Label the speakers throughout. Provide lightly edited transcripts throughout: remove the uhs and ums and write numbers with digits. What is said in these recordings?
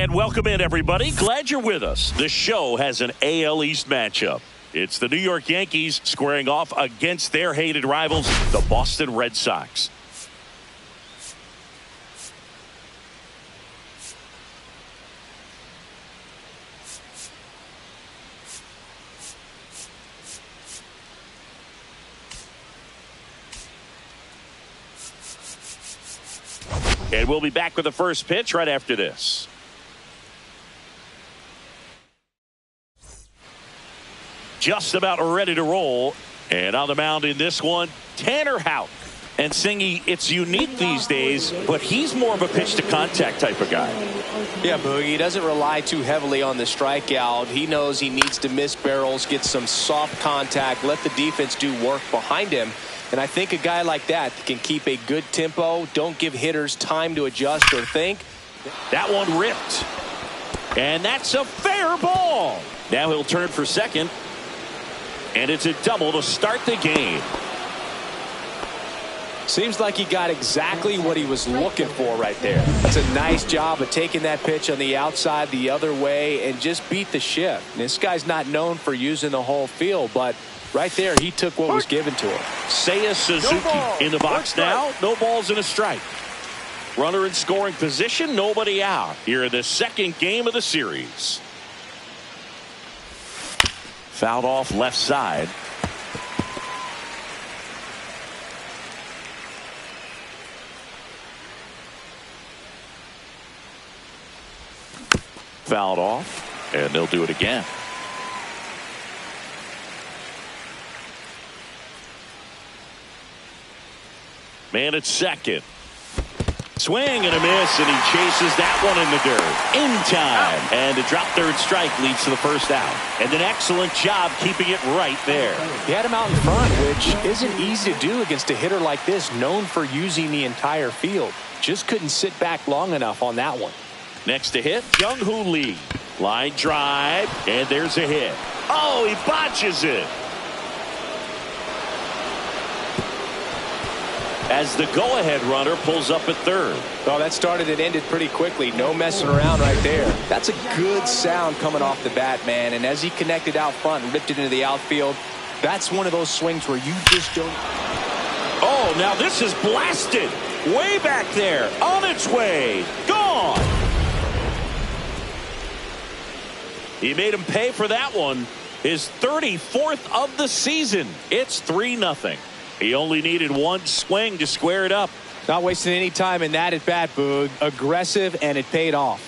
Speaker 1: And welcome in, everybody. Glad you're with us. The show has an AL East matchup. It's the New York Yankees squaring off against their hated rivals, the Boston Red Sox. And we'll be back with the first pitch right after this. Just about ready to roll. And on the mound in this one, Tanner Houck. And Singy, it's unique these days, but he's more of a pitch-to-contact type of guy.
Speaker 2: Yeah, Boogie, he doesn't rely too heavily on the strikeout. He knows he needs to miss barrels, get some soft contact, let the defense do work behind him. And I think a guy like that can keep a good tempo, don't give hitters time to adjust or think.
Speaker 1: That one ripped. And that's a fair ball. Now he'll turn for second. And it's a double to start the game.
Speaker 2: Seems like he got exactly what he was looking for right there. That's a nice job of taking that pitch on the outside the other way and just beat the shift. This guy's not known for using the whole field, but right there, he took what was given to him.
Speaker 1: Seiya Suzuki in the box now. No balls and a strike. Runner in scoring position, nobody out. Here in the second game of the series. Fouled off left side. Fouled off, and they'll do it again. Man at second. Swing and a miss, and he chases that one in the dirt. In time. And a drop third strike leads to the first out. And an excellent job keeping it right there.
Speaker 2: He had him out in front, which isn't easy to do against a hitter like this, known for using the entire field. Just couldn't sit back long enough on that one.
Speaker 1: Next to hit, Jung-Hoo Lee. Line drive, and there's a hit. Oh, he botches it. As the go-ahead runner pulls up at third.
Speaker 2: Oh, that started and ended pretty quickly. No messing around right there. That's a good sound coming off the bat, man. And as he connected out front and ripped it into the outfield, that's one of those swings where you just don't.
Speaker 1: Oh, now this is blasted. Way back there. On its way. Gone. He made him pay for that one. His 34th of the season. It's 3-0. He only needed one swing to square it up.
Speaker 2: Not wasting any time in that at bat, Boog. Aggressive, and it paid off.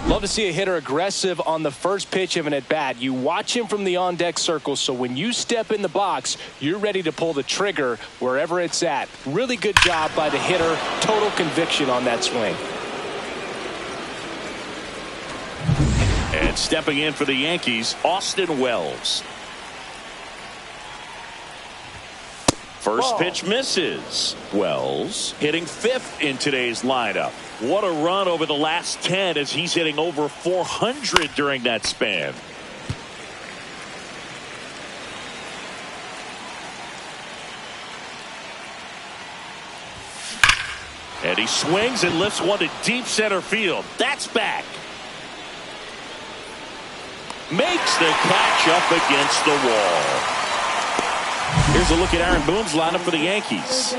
Speaker 2: Love to see a hitter aggressive on the first pitch of an at-bat. You watch him from the on-deck circle, so when you step in the box, you're ready to pull the trigger wherever it's at. Really good job by the hitter. Total conviction on that swing.
Speaker 1: And stepping in for the Yankees, Austin Wells. First pitch misses. Wells hitting fifth in today's lineup. What a run over the last 10 as he's hitting over 400 during that span. And he swings and lifts one to deep center field. That's back. Makes the catch up against the wall. Here's a look at Aaron Boone's lineup for the Yankees.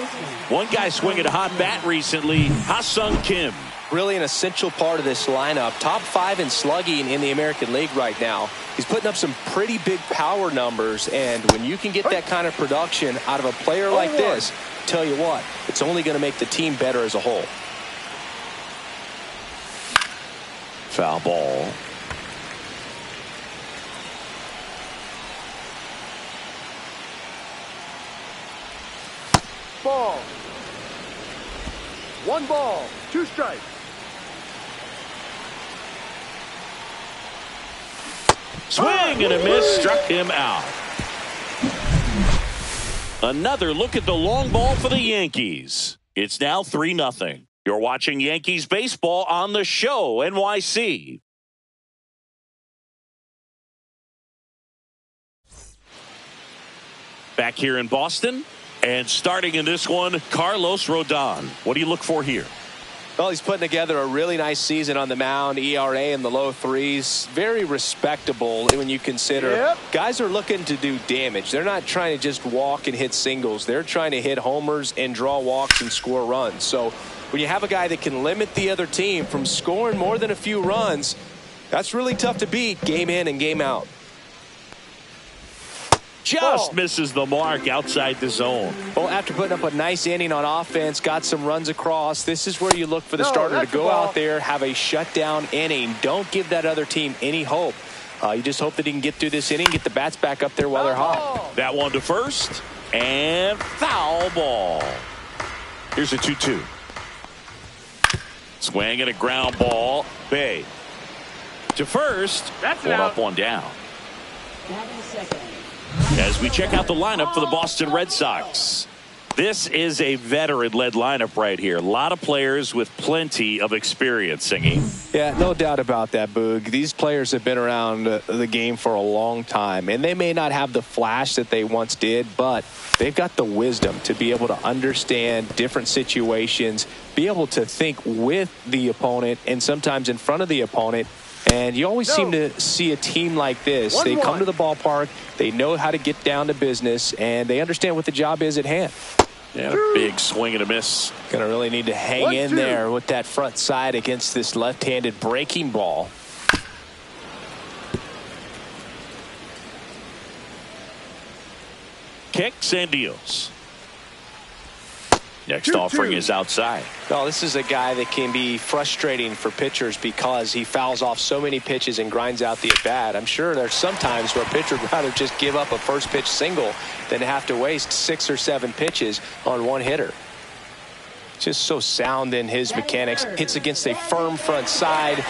Speaker 1: One guy swinging a hot bat recently, Ha-Sung Kim.
Speaker 2: Really an essential part of this lineup. Top 5 in slugging in the American League right now. He's putting up some pretty big power numbers, and when you can get that kind of production out of a player like this, tell you what, it's only going to make the team better as a whole.
Speaker 1: Foul ball.
Speaker 3: Ball. 1 ball, 2 strikes.
Speaker 1: Swing and a miss, struck him out. Another look at the long ball for the Yankees. It's now 3-0. You're watching Yankees baseball on the show, NYC. Back here in Boston, and starting in this one, Carlos Rodon. What do you look for here?
Speaker 2: Well, he's putting together a really nice season on the mound. ERA in the low threes. Very respectable when you consider guys are looking to do damage. They're not trying to just walk and hit singles. They're trying to hit homers and draw walks and score runs. So when you have a guy that can limit the other team from scoring more than a few runs, that's really tough to beat game in and game out.
Speaker 1: Just misses the mark outside the zone.
Speaker 2: Well, after putting up a nice inning on offense, got some runs across, this is where you look for the starter to go out there, have a shutdown inning. Don't give that other team any hope. You just hope that he can get through this inning, get the bats back up there while they're hot.
Speaker 1: That one to first, and foul ball. Here's a 2-2. Swing and a ground ball. Bay to first. That's one up, one down. As we check out the lineup for the Boston Red Sox. This is a veteran-led lineup right here. A lot of players with plenty of experience, Singy.
Speaker 2: Yeah, no doubt about that, Boog. These players have been around the game for a long time, and they may not have the flash that they once did, but they've got the wisdom to be able to understand different situations, be able to think with the opponent and sometimes in front of the opponent. And you always seem to see a team like this. They come to the ballpark, they know how to get down to business, and they understand what the job is at hand.
Speaker 1: And a big swing and a miss.
Speaker 2: Gonna really need to hang in there with that front side against this left-handed breaking ball.
Speaker 1: Kicks and deals. Next offering is outside.
Speaker 2: Well, this is a guy that can be frustrating for pitchers because he fouls off so many pitches and grinds out the at-bat. I'm sure there's some times where a pitcher would rather just give up a first pitch single than have to waste 6 or 7 pitches on one hitter. Just so sound in his mechanics. Hits against a firm front side,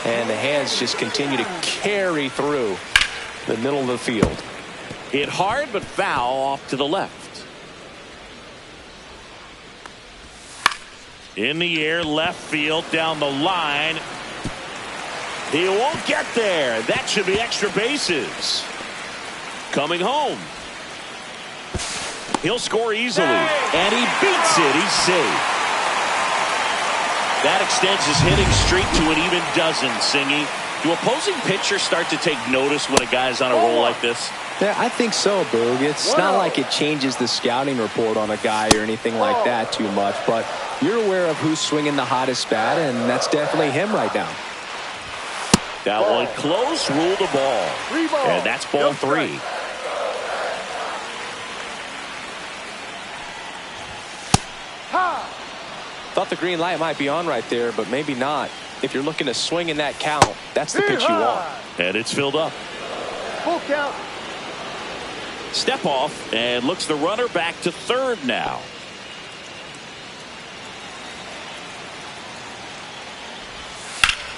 Speaker 2: and the hands just continue to carry through the middle of the field.
Speaker 1: Hit hard, but foul off to the left. In the air, left field, down the line. He won't get there. That should be extra bases. Coming home. He'll score easily. And he beats it. He's safe. That extends his hitting streak to an even dozen, Singy. Do opposing pitchers start to take notice when a guy's on a roll like this?
Speaker 2: Yeah, I think so, Boog. It's not like it changes the scouting report on a guy or anything like that too much, but you're aware of who's swinging the hottest bat, and that's definitely him right now.
Speaker 1: That one close, ruled a ball. And that's ball 3.
Speaker 2: Thought the green light might be on right there, but maybe not. If you're looking to swing in that count, that's the pitch you want.
Speaker 1: And it's filled up.
Speaker 3: Full count.
Speaker 1: Step off, and looks the runner back to third now.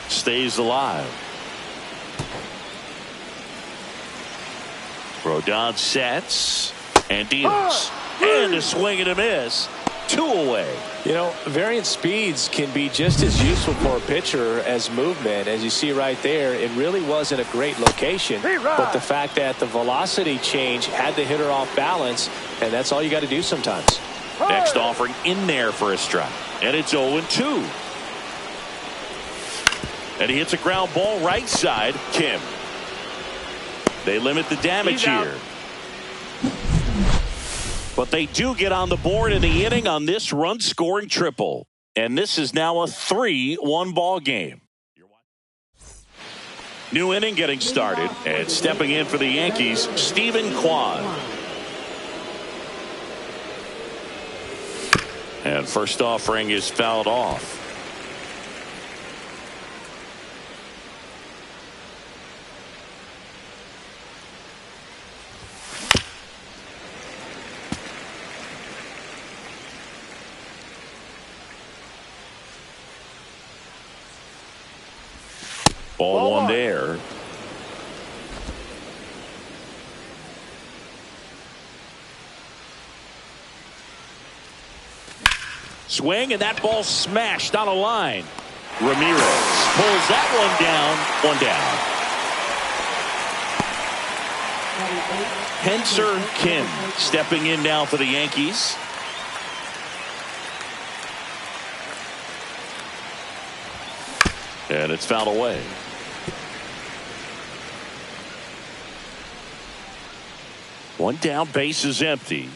Speaker 1: Stays alive. Rodon sets and deals. And a swing and a miss. 2 away.
Speaker 2: You know, variant speeds can be just as useful for a pitcher as movement. As you see right there, it really wasn't a great location. But the fact that the velocity change had the hitter off balance, and that's all you got to do sometimes.
Speaker 1: Next offering in there for a strike. And it's 0-2. And he hits a ground ball right side. Kim. They limit the damage here. But they do get on the board in the inning on this run-scoring triple. And this is now a 3-1 ball game. New inning getting started. And stepping in for the Yankees, Stephen Kwan. And first offering is fouled off. Ball 1 there. Swing, and that ball smashed on a line. Ramirez pulls that one down. 1 down. Henser Kim stepping in now for the Yankees. And it's fouled away. One down, base is empty.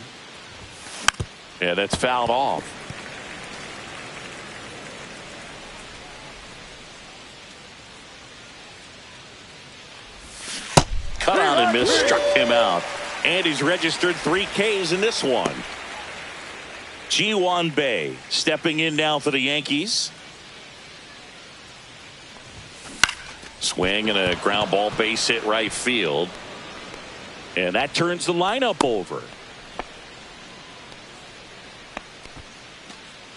Speaker 1: And it's fouled off. Cut out and missed, struck him out. And he's registered 3 Ks in this one. Ji-Hwan Bae stepping in now for the Yankees. Swing and a ground ball, base hit right field. And that turns the lineup over.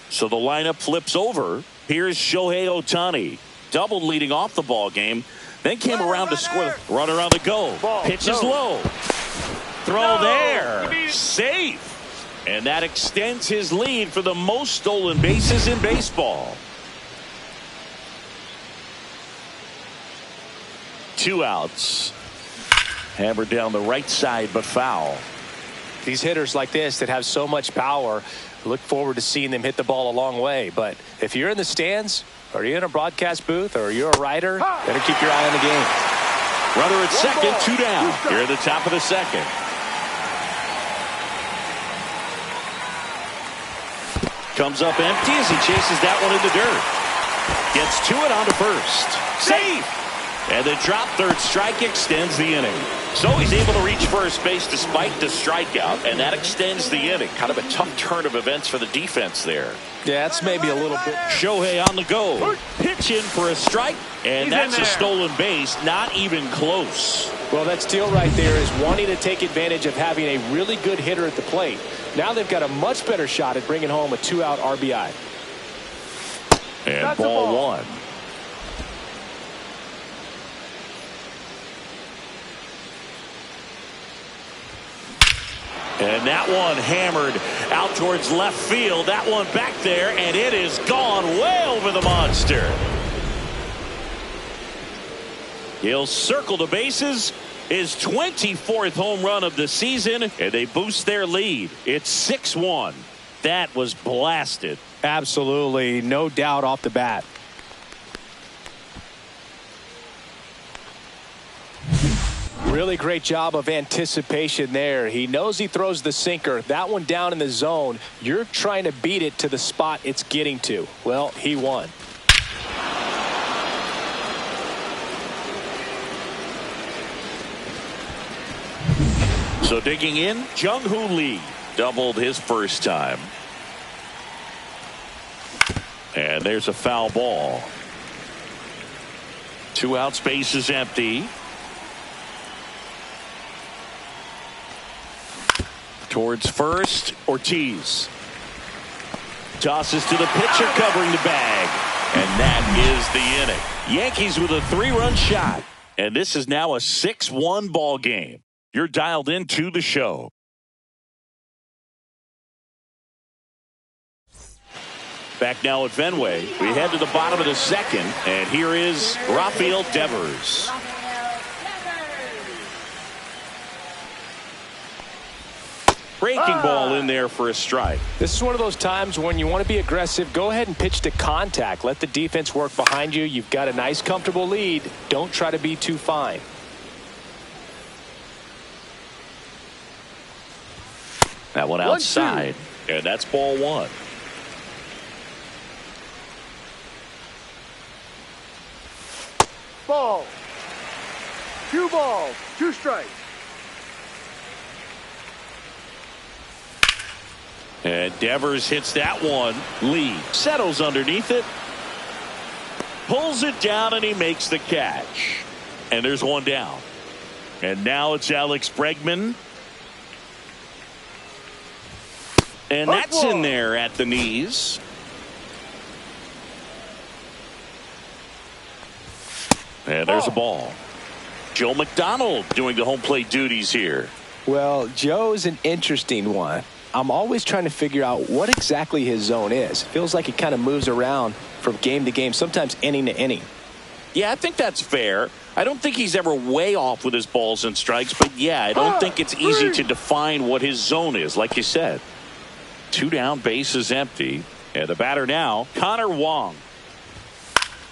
Speaker 1: So the lineup flips over. Here's Shohei Ohtani. Doubled leading off the ball game. Then came around to score. Runner on the go. Pitch is low. Throw there. Safe. And that extends his lead for the most stolen bases in baseball. 2 outs. Hammered down the right side, but foul.
Speaker 2: These hitters like this that have so much power, look forward to seeing them hit the ball a long way. But if you're in the stands, or you're in a broadcast booth, or you're a writer, better keep your eye on the game.
Speaker 1: Runner at second, 2 down. Here at the top of the second. Comes up empty as he chases that one in the dirt. Gets to it onto first. Safe! And the drop third strike extends the inning. So he's able to reach first base despite the strikeout, and that extends the inning. Kind of a tough turn of events for the defense there.
Speaker 2: Yeah, it's maybe a little bit.
Speaker 1: Shohei on the go. Pitch in for a strike, and that's a stolen base. Not even close.
Speaker 2: Well, that steal right there is wanting to take advantage of having a really good hitter at the plate. Now they've got a much better shot at bringing home a 2-out RBI.
Speaker 1: And that's ball 1. And that one hammered out towards left field. That one back there, and it is gone way over the monster. He'll circle the bases. His 24th home run of the season, and they boost their lead. It's 6-1. That was blasted.
Speaker 2: Absolutely, no doubt off the bat. Really great job of anticipation there. He knows he throws the sinker. That one down in the zone. You're trying to beat it to the spot it's getting to. Well, he won.
Speaker 1: So digging in, Jung-Hoo Lee doubled his first time. And there's a foul ball. 2 outs, base is empty. Towards first, Ortiz. Tosses to the pitcher covering the bag. And that is the inning. Yankees with a 3-run shot. And this is now a 6-1 ball game. You're dialed into the show. Back now at Fenway. We head to the bottom of the second. And here is Rafael Devers. Breaking ball in there for a strike.
Speaker 2: This is one of those times when you want to be aggressive. Go ahead and pitch to contact. Let the defense work behind you. You've got a nice, comfortable lead. Don't try to be too fine.
Speaker 1: That one outside. And that's ball 1.
Speaker 3: Ball. 2 balls, 2 strikes.
Speaker 1: And Devers hits that one. Lee settles underneath it. Pulls it down and he makes the catch. And there's one down. And now it's Alex Bregman. And that's in there at the knees. And there's a ball. Joe McDonald doing the home plate duties here.
Speaker 2: Well, Joe's an interesting one. I'm always trying to figure out what exactly his zone is. Feels like he kind of moves around from game to game, sometimes inning to inning.
Speaker 1: Yeah, I think that's fair. I don't think he's ever way off with his balls and strikes, but yeah, I don't think it's easy to define what his zone is, like you said. 2 down, bases empty, and the batter now, Connor Wong.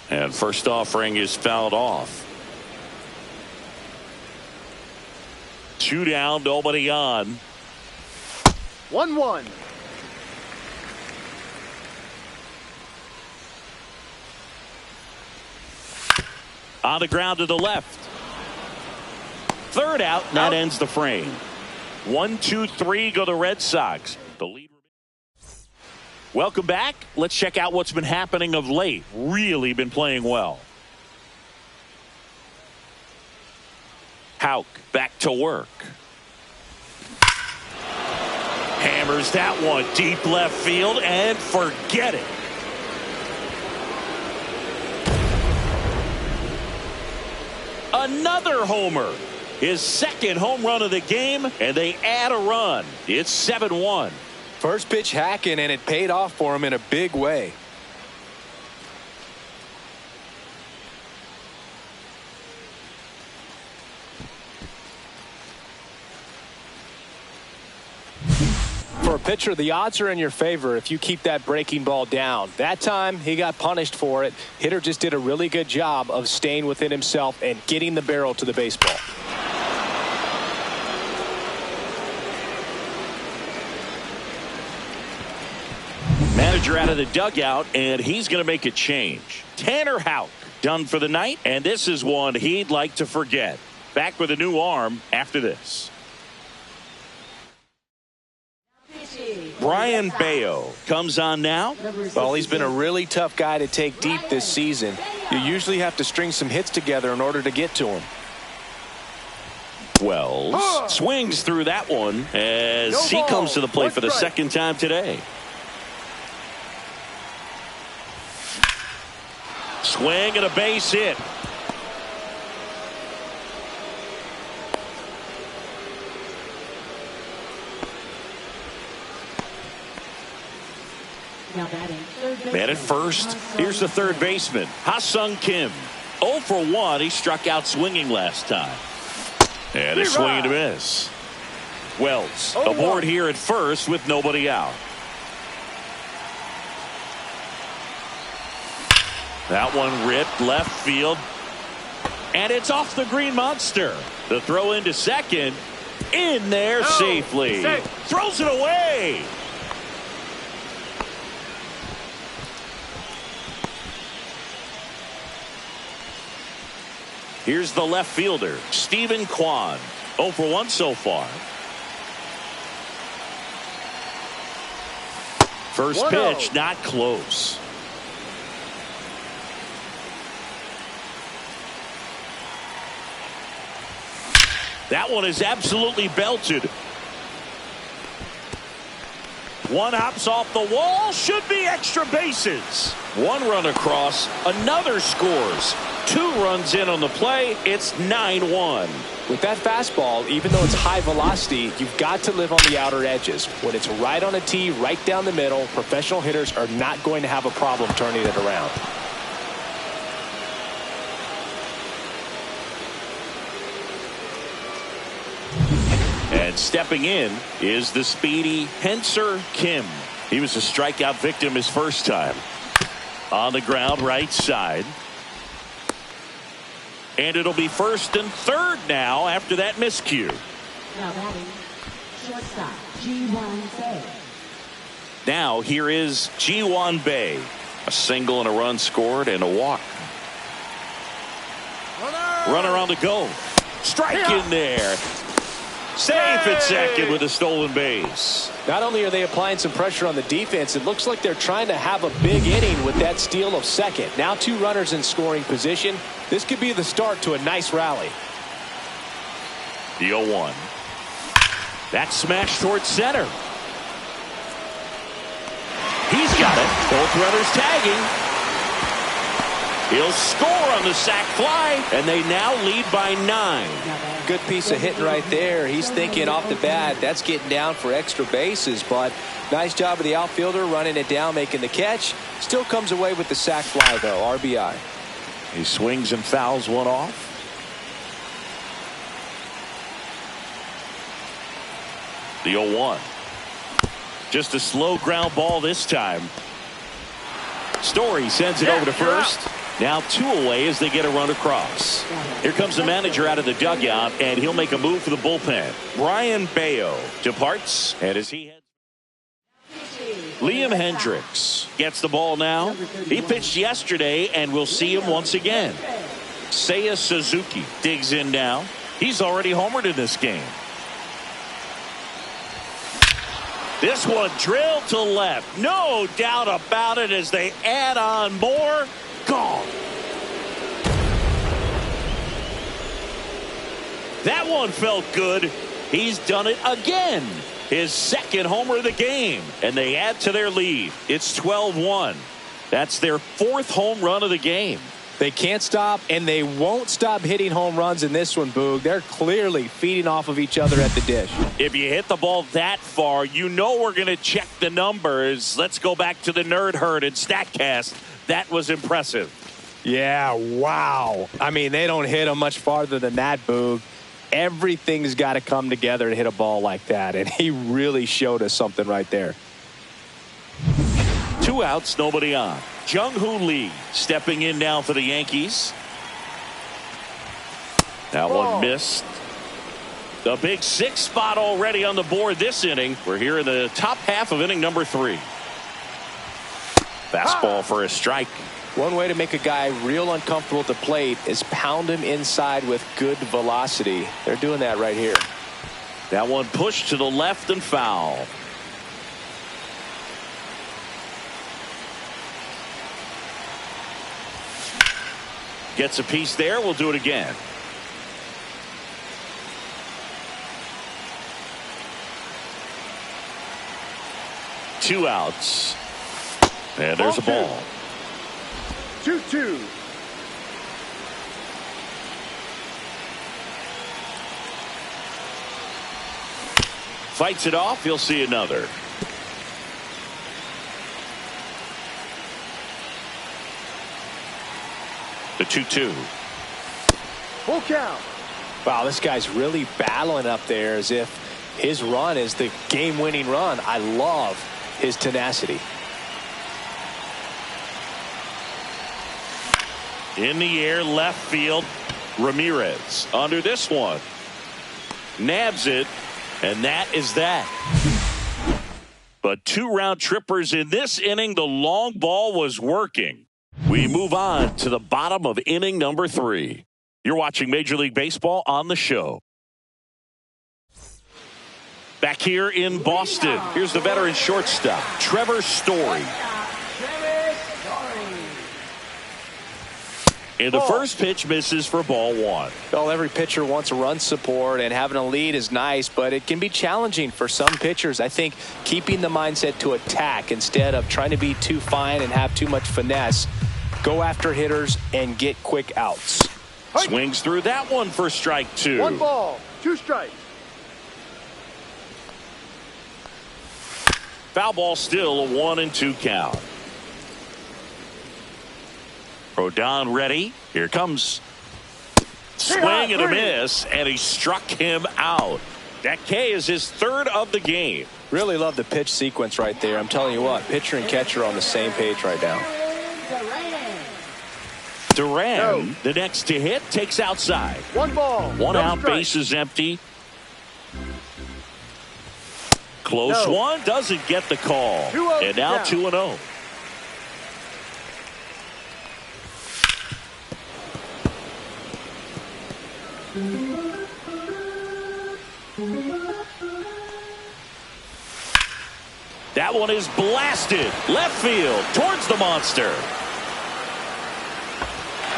Speaker 1: And first offering is fouled off. 2 down, nobody on.
Speaker 3: 1-1.
Speaker 1: On the ground to the left. Third out, and that ends the frame. 1, 2, 3 go the Red Sox. The lead. Welcome back. Let's check out what's been happening of late. Really been playing well. Houck back to work. Hammers that one deep left field and forget it. Another homer. His second home run of the game, and they add a run. It's 7-1.
Speaker 2: First pitch hacking, and it paid off for him in a big way. For a pitcher, the odds are in your favor if you keep that breaking ball down. That time, he got punished for it. Hitter just did a really good job of staying within himself and getting the barrel to the baseball.
Speaker 1: Manager out of the dugout, and he's going to make a change. Tanner Houck done for the night, and this is one he'd like to forget. Back with a new arm after this. Brian Bayo comes on now.
Speaker 2: Well, he's been a really tough guy to take deep this season. You usually have to string some hits together in order to get to him.
Speaker 1: Wells swings through that one as he comes to the plate for the second time today. Swing and a base hit. Man at first, here's the third baseman, Ha-Sung Kim. 0 for 1, he struck out swinging last time. And a swing and a miss. Wells aboard here at first with nobody out. That one ripped left field. And it's off the green monster. The throw into second. In there safely. Throws it away. Here's the left fielder, Stephen Kwan. 0 for 1 so far. First pitch, not close. That one is absolutely belted. One hops off the wall, should be extra bases. One run across, another scores. 2 runs in on the play, it's 9-1.
Speaker 2: With that fastball, even though it's high velocity, you've got to live on the outer edges. When it's right on a tee, right down the middle, professional hitters are not going to have a problem turning it around.
Speaker 1: And stepping in is the speedy Henser Kim. He was a strikeout victim his first time. On the ground, right side. And it'll be first and third now after that miscue.
Speaker 4: Now batting, shortstop, Ji-Hwan Bae.
Speaker 1: Now here is Ji-Hwan Bae. A single and a run scored and a walk. Runner on the go. Strike in there. Safe at second with a stolen base.
Speaker 2: Not only are they applying some pressure on the defense, it looks like they're trying to have a big inning with that steal of second. Now 2 runners in scoring position. This could be the start to a nice rally.
Speaker 1: The 0-1. That's smashed towards center. He's got it. Both runners tagging. He'll score on the sac fly, and they now lead by 9.
Speaker 2: Good piece of hitting right there. He's thinking off the bat, that's getting down for extra bases, but nice job of the outfielder running it down, making the catch. Still comes away with the sac fly, though, RBI.
Speaker 1: He swings and fouls one off. The 0-1. Just a slow ground ball this time. Story sends it over to first. Now 2 away as they get a run across. Here comes the manager out of the dugout, and he'll make a move for the bullpen. Brian Bayo departs, and as he heads. Liam Hendricks gets the ball now. He pitched yesterday, and we'll see him once again. Seiya Suzuki digs in now. He's already homered in this game. This one drilled to left. No doubt about it as they add on more. Gone. That one felt good. He's done it again. His second homer of the game. And they add to their lead. It's 12-1. That's their 4th home run of the game.
Speaker 2: They can't stop, and they won't stop hitting home runs in this one, Boog. They're clearly feeding off of each other at the dish.
Speaker 1: If you hit the ball that far, you know we're going to check the numbers. Let's go back to the Nerd Herd and StatCast. That was impressive.
Speaker 2: Yeah, wow. I mean, they don't hit them much farther than that, Boog. Everything's got to come together to hit a ball like that, and he really showed us something right there.
Speaker 1: 2 outs, nobody on. Jung-Hoo Lee stepping in now for the Yankees. That one missed. The big 6 spot already on the board this inning. We're here in the top half of inning number 3. Fastball for a strike.
Speaker 2: One way to make a guy real uncomfortable at the plate is pound him inside with good velocity. They're doing that right here.
Speaker 1: That one pushed to the left and foul. Gets a piece there. We'll do it again. Two outs. And there's a ball.
Speaker 3: 2-2.
Speaker 1: Fights it off. You'll see another. The 2-2.
Speaker 3: Full count.
Speaker 2: Wow, this guy's really battling up there as if his run is the game-winning run. I love his tenacity.
Speaker 1: In the air, left field. Ramirez under this one. Nabs it, and that is that. But 2 round trippers in this inning. The long ball was working. We move on to the bottom of inning number 3. You're watching Major League Baseball on the show. Back here in Boston, here's the veteran shortstop, Trevor Story. And the first pitch misses for ball 1.
Speaker 2: Well, every pitcher wants a run support, and having a lead is nice, but it can be challenging for some pitchers. I think keeping the mindset to attack instead of trying to be too fine and have too much finesse. Go after hitters and get quick outs.
Speaker 1: Swings through that one for strike 2.
Speaker 3: 1 ball, 2 strikes.
Speaker 1: Foul ball, still a 1-2 count. Rodon ready. Here comes. Swing and a miss, and he struck him out. That K is his 3rd of the game.
Speaker 2: Really love the pitch sequence right there. I'm telling you what, pitcher and catcher are on the same page right now.
Speaker 1: Duran, the next to hit, takes outside.
Speaker 3: 1 ball,
Speaker 1: 1
Speaker 3: no
Speaker 1: out,
Speaker 3: strike.
Speaker 1: base is empty. Close one, doesn't get the call.
Speaker 3: 2-0
Speaker 1: And now
Speaker 3: down.
Speaker 1: 2-0. That one is blasted left field towards the monster.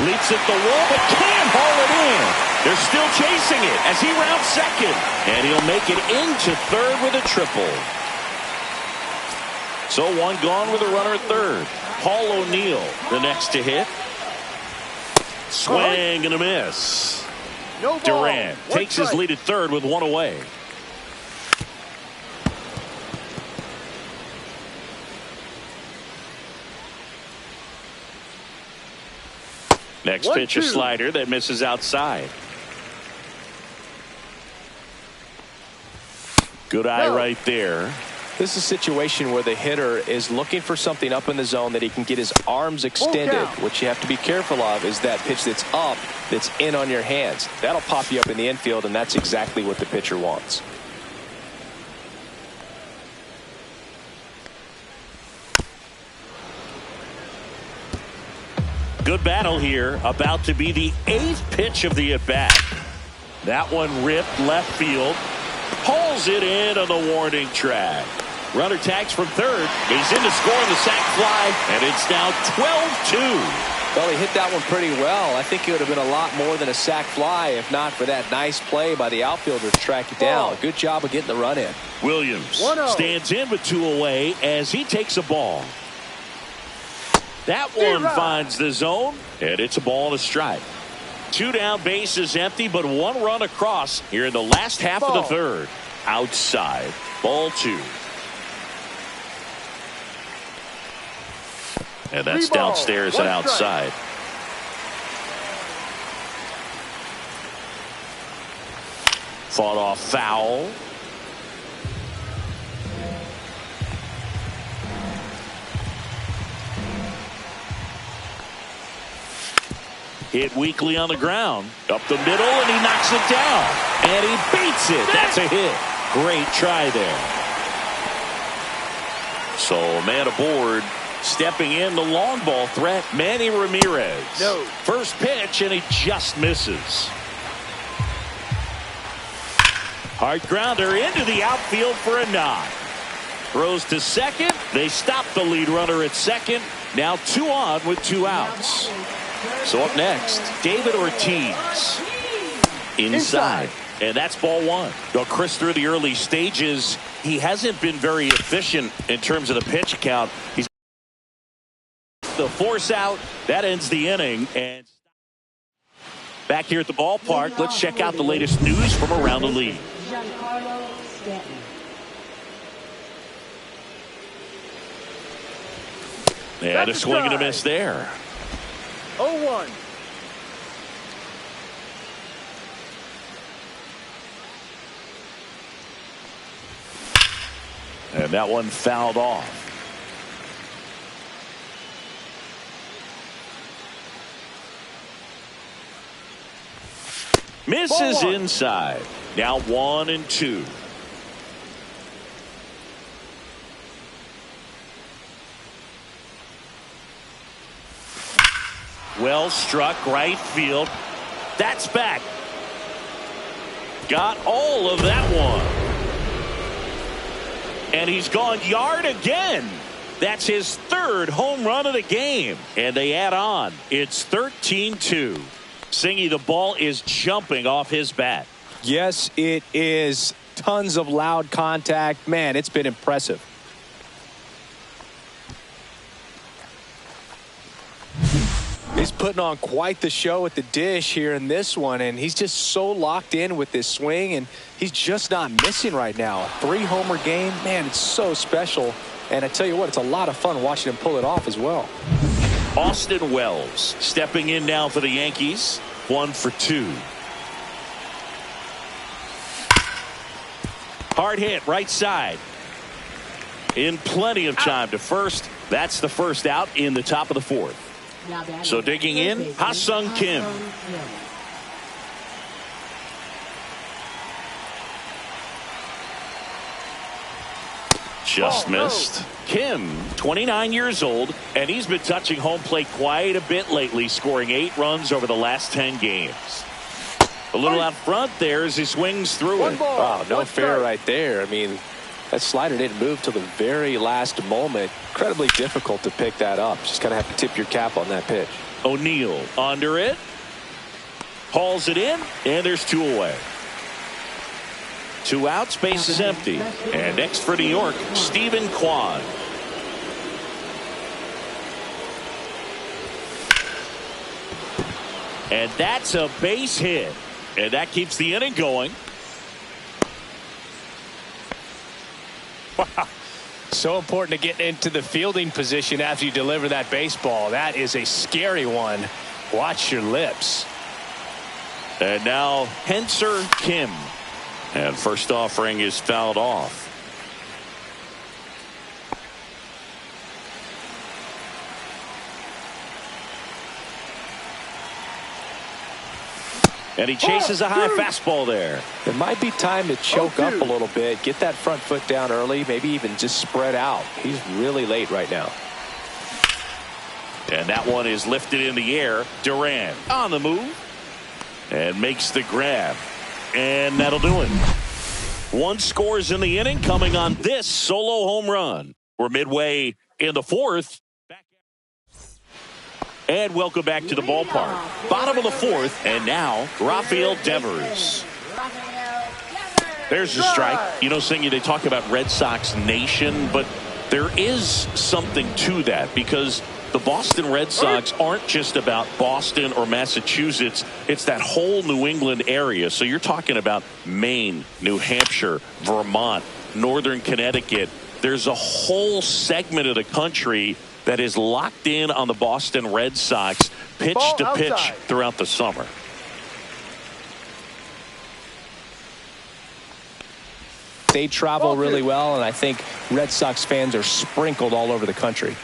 Speaker 1: Leaps at the wall but can't haul it in. They're still chasing it as he rounds second, and he'll make it into 3rd with a triple. So 1 gone with a runner at 3rd. Paul O'Neill the next to hit. Swing and a miss.
Speaker 3: No ball,
Speaker 1: Duran
Speaker 3: 1
Speaker 1: takes his
Speaker 3: strike.
Speaker 1: lead at 3rd with 1 away. Next pitch, a slider that misses outside. Good eye right there.
Speaker 2: This is a situation where the hitter is looking for something up in the zone that he can get his arms extended. What you have to be careful of is that pitch that's up, that's in on your hands. That'll pop you up in the infield, and that's exactly what the pitcher wants.
Speaker 1: Good battle here. About to be the 8th pitch of the at-bat. That one ripped left field. Pulls it in on the warning track. Runner tags from third. He's in to score on the sac fly, and it's now 12-2.
Speaker 2: Well, he hit that one pretty well. I think it would have been a lot more than a sac fly if not for that nice play by the outfielder to track it down. Good job of getting the run in.
Speaker 1: Williams stands in with 2 away as he takes a ball. That one finds the zone, and it's a ball and a strike. 2 down, bases empty, but 1 run across here in the last half of the third. Outside, ball 2. And that's downstairs and outside. Fought off foul. Hit weakly on the ground. Up the middle, and he knocks it down. And he beats it. That's a hit. Great try there. So, man aboard. Stepping in the long ball threat, Manny Ramirez. First pitch, and he just misses. Hard grounder into the outfield for a knock. Throws to second. They stop the lead runner at second. Now 2 on with 2 outs. So up next, David Ortiz. Inside. And that's ball 1. Well, Chris, through the early stages, he hasn't been very efficient in terms of the pitch count. He's the force out. That ends the inning. And back here at the ballpark, let's check out the latest news from around the league. And a swing and a miss there.
Speaker 3: 0-1.
Speaker 1: And that one fouled off. Misses inside. Now 1-2. Well struck right field. That's back. Got all of that one. And he's gone yard again. That's his 3rd home run of the game. And they add on. It's 13-2. Singy, the ball is jumping off his bat.
Speaker 2: Yes, it is. Tons of loud contact. Man, it's been impressive. He's putting on quite the show at the dish here in this one, and he's just so locked in with this swing, and he's just not missing right now. A 3-homer game, man, it's so special. And I tell you what, it's a lot of fun watching him pull it off as well.
Speaker 1: Austin Wells stepping in now for the Yankees. 1 for 2. Hard hit right side. In plenty of time to first. That's the first out in the top of the 4th. So digging in, Ha-Sung Kim. Just missed. Kim, 29 years old, and he's been touching home plate quite a bit lately, scoring 8 runs over the last 10 games. A little out front there as he swings through it.
Speaker 2: Wow, no fair right there. I mean, that slider didn't move till the very last moment. Incredibly difficult to pick that up. Just kind of have to tip your cap on that pitch.
Speaker 1: O'Neill under it. Hauls it in, and there's 2 away. 2 outs, base is empty. And next for New York, Stephen Kwan. And that's a base hit. And that keeps the inning going.
Speaker 2: Wow. So important to get into the fielding position after you deliver that baseball. That is a scary one. Watch your lips.
Speaker 1: And now Henser Kim. And first offering is fouled off. And he chases a high fastball there.
Speaker 2: It might be time to choke up a little bit. Get that front foot down early. Maybe even just spread out. He's really late right now.
Speaker 1: And that one is lifted in the air. Durant on the move. And makes the grab. And that'll do it. One scores in the inning coming on this solo home run. We're midway in the fourth. And welcome back to the ballpark. Bottom of the fourth, and now Rafael Devers. There's the strike. You know, Singy, they talk about Red Sox Nation, but there is something to that because the Boston Red Sox aren't just about Boston or Massachusetts. It's that whole New England area. So you're talking about Maine, New Hampshire, Vermont, Northern Connecticut. There's a whole segment of the country that is locked in on the Boston Red Sox pitch to pitch throughout the summer.
Speaker 2: They travel really well, and I think Red Sox fans are sprinkled all over the country.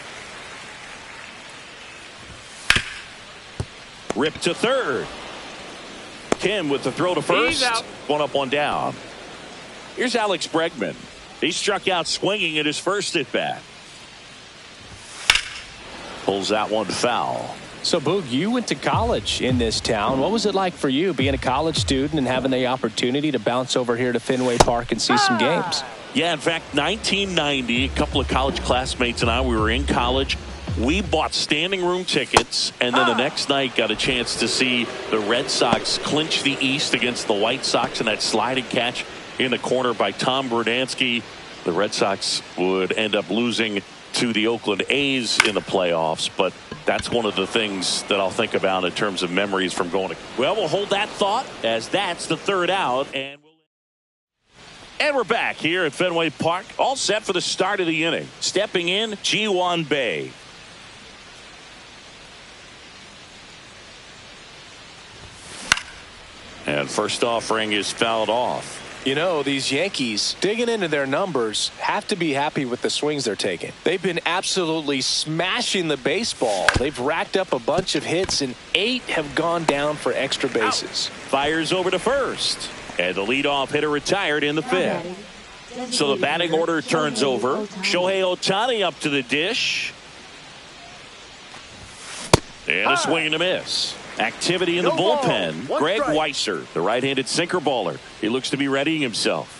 Speaker 1: Rip to third. Kim with the throw to first. One up, one down. Here's Alex Bregman. He struck out swinging at his first at bat. Pulls that one foul.
Speaker 2: So, Boog, you went to college in this town. What was it like for you being a college student and having the opportunity to bounce over here to Fenway Park and see some games?
Speaker 1: Yeah, in fact, 1990, a couple of college classmates and I, we were in college. We bought standing room tickets, and then the next night got a chance to see the Red Sox clinch the East against the White Sox in that sliding catch in the corner by Tom Brudansky. The Red Sox would end up losing to the Oakland A's in the playoffs, but that's one of the things that I'll think about in terms of memories from going to. Well, we'll hold that thought as that's the third out, and we're back here at Fenway Park, all set for the start of the inning. Stepping in, Ji-Hwan Bae. And first offering is fouled off.
Speaker 2: You know, these Yankees, digging into their numbers, have to be happy with the swings they're taking. They've been absolutely smashing the baseball. They've racked up a bunch of hits, and 8 have gone down for extra bases.
Speaker 1: Fires over to first. And the leadoff hitter retired in the fifth. So the batting order turns over. Shohei Ohtani up to the dish. And a swing and a miss. Activity in the bullpen. Greg Weiser, the right-handed sinker baller. He looks to be readying himself.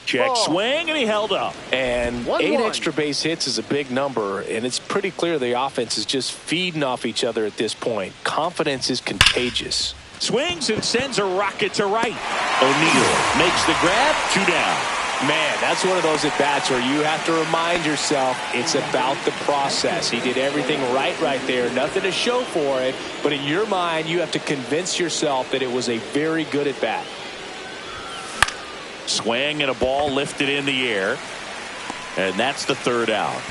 Speaker 1: Check swing, and he held up.
Speaker 2: And 8 extra base hits is a big number, and it's pretty clear the offense is just feeding off each other at this point. Confidence is contagious.
Speaker 1: Swings and sends a rocket to right. O'Neill makes the grab, 2 down.
Speaker 2: Man, that's one of those at-bats where you have to remind yourself it's about the process. He did everything right there. Nothing to show for it. But in your mind, you have to convince yourself that it was a very good at-bat.
Speaker 1: Swing and a ball lifted in the air. And that's the third out.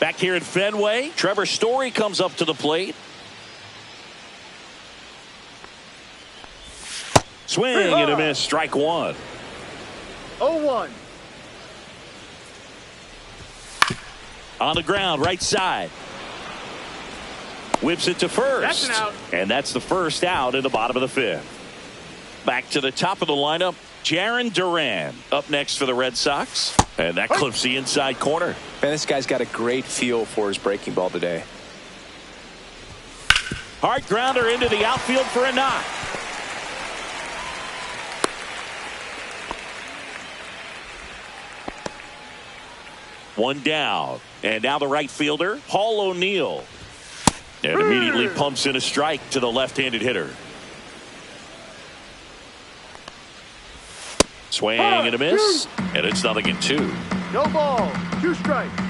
Speaker 1: Back here at Fenway, Trevor Story comes up to the plate. Swing and a miss, strike one.
Speaker 3: 0-1.
Speaker 1: On the ground, right side. Whips it to first.
Speaker 3: That's an out.
Speaker 1: And that's the first out in the bottom of the fifth. Back to the top of the lineup, Jarren Duran up next for the Red Sox. And that clips the inside corner.
Speaker 2: Man, this guy's got a great feel for his breaking ball today.
Speaker 1: Hard grounder into the outfield for a knock. One down. And now the right fielder, Paul O'Neill. And immediately pumps in a strike to the left-handed hitter. Swing and a miss. And it's 0-2.
Speaker 3: No ball. 2 strikes.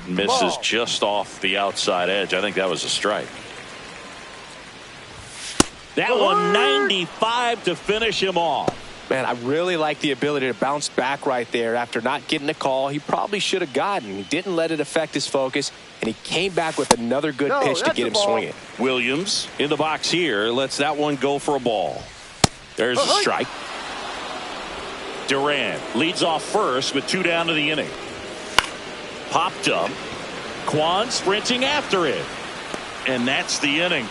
Speaker 1: Misses just off the outside edge. I think that was a strike. That one 95 to finish him off.
Speaker 2: Man, I really like the ability to bounce back right there after not getting a call he probably should have gotten. He didn't let it affect his focus, and he came back with another good pitch to get him swinging.
Speaker 1: Williams in the box here lets that one go for a ball. There's a strike. Durant leads off first with 2 down to the inning. Popped up. Kwan sprinting after it. And that's the inning.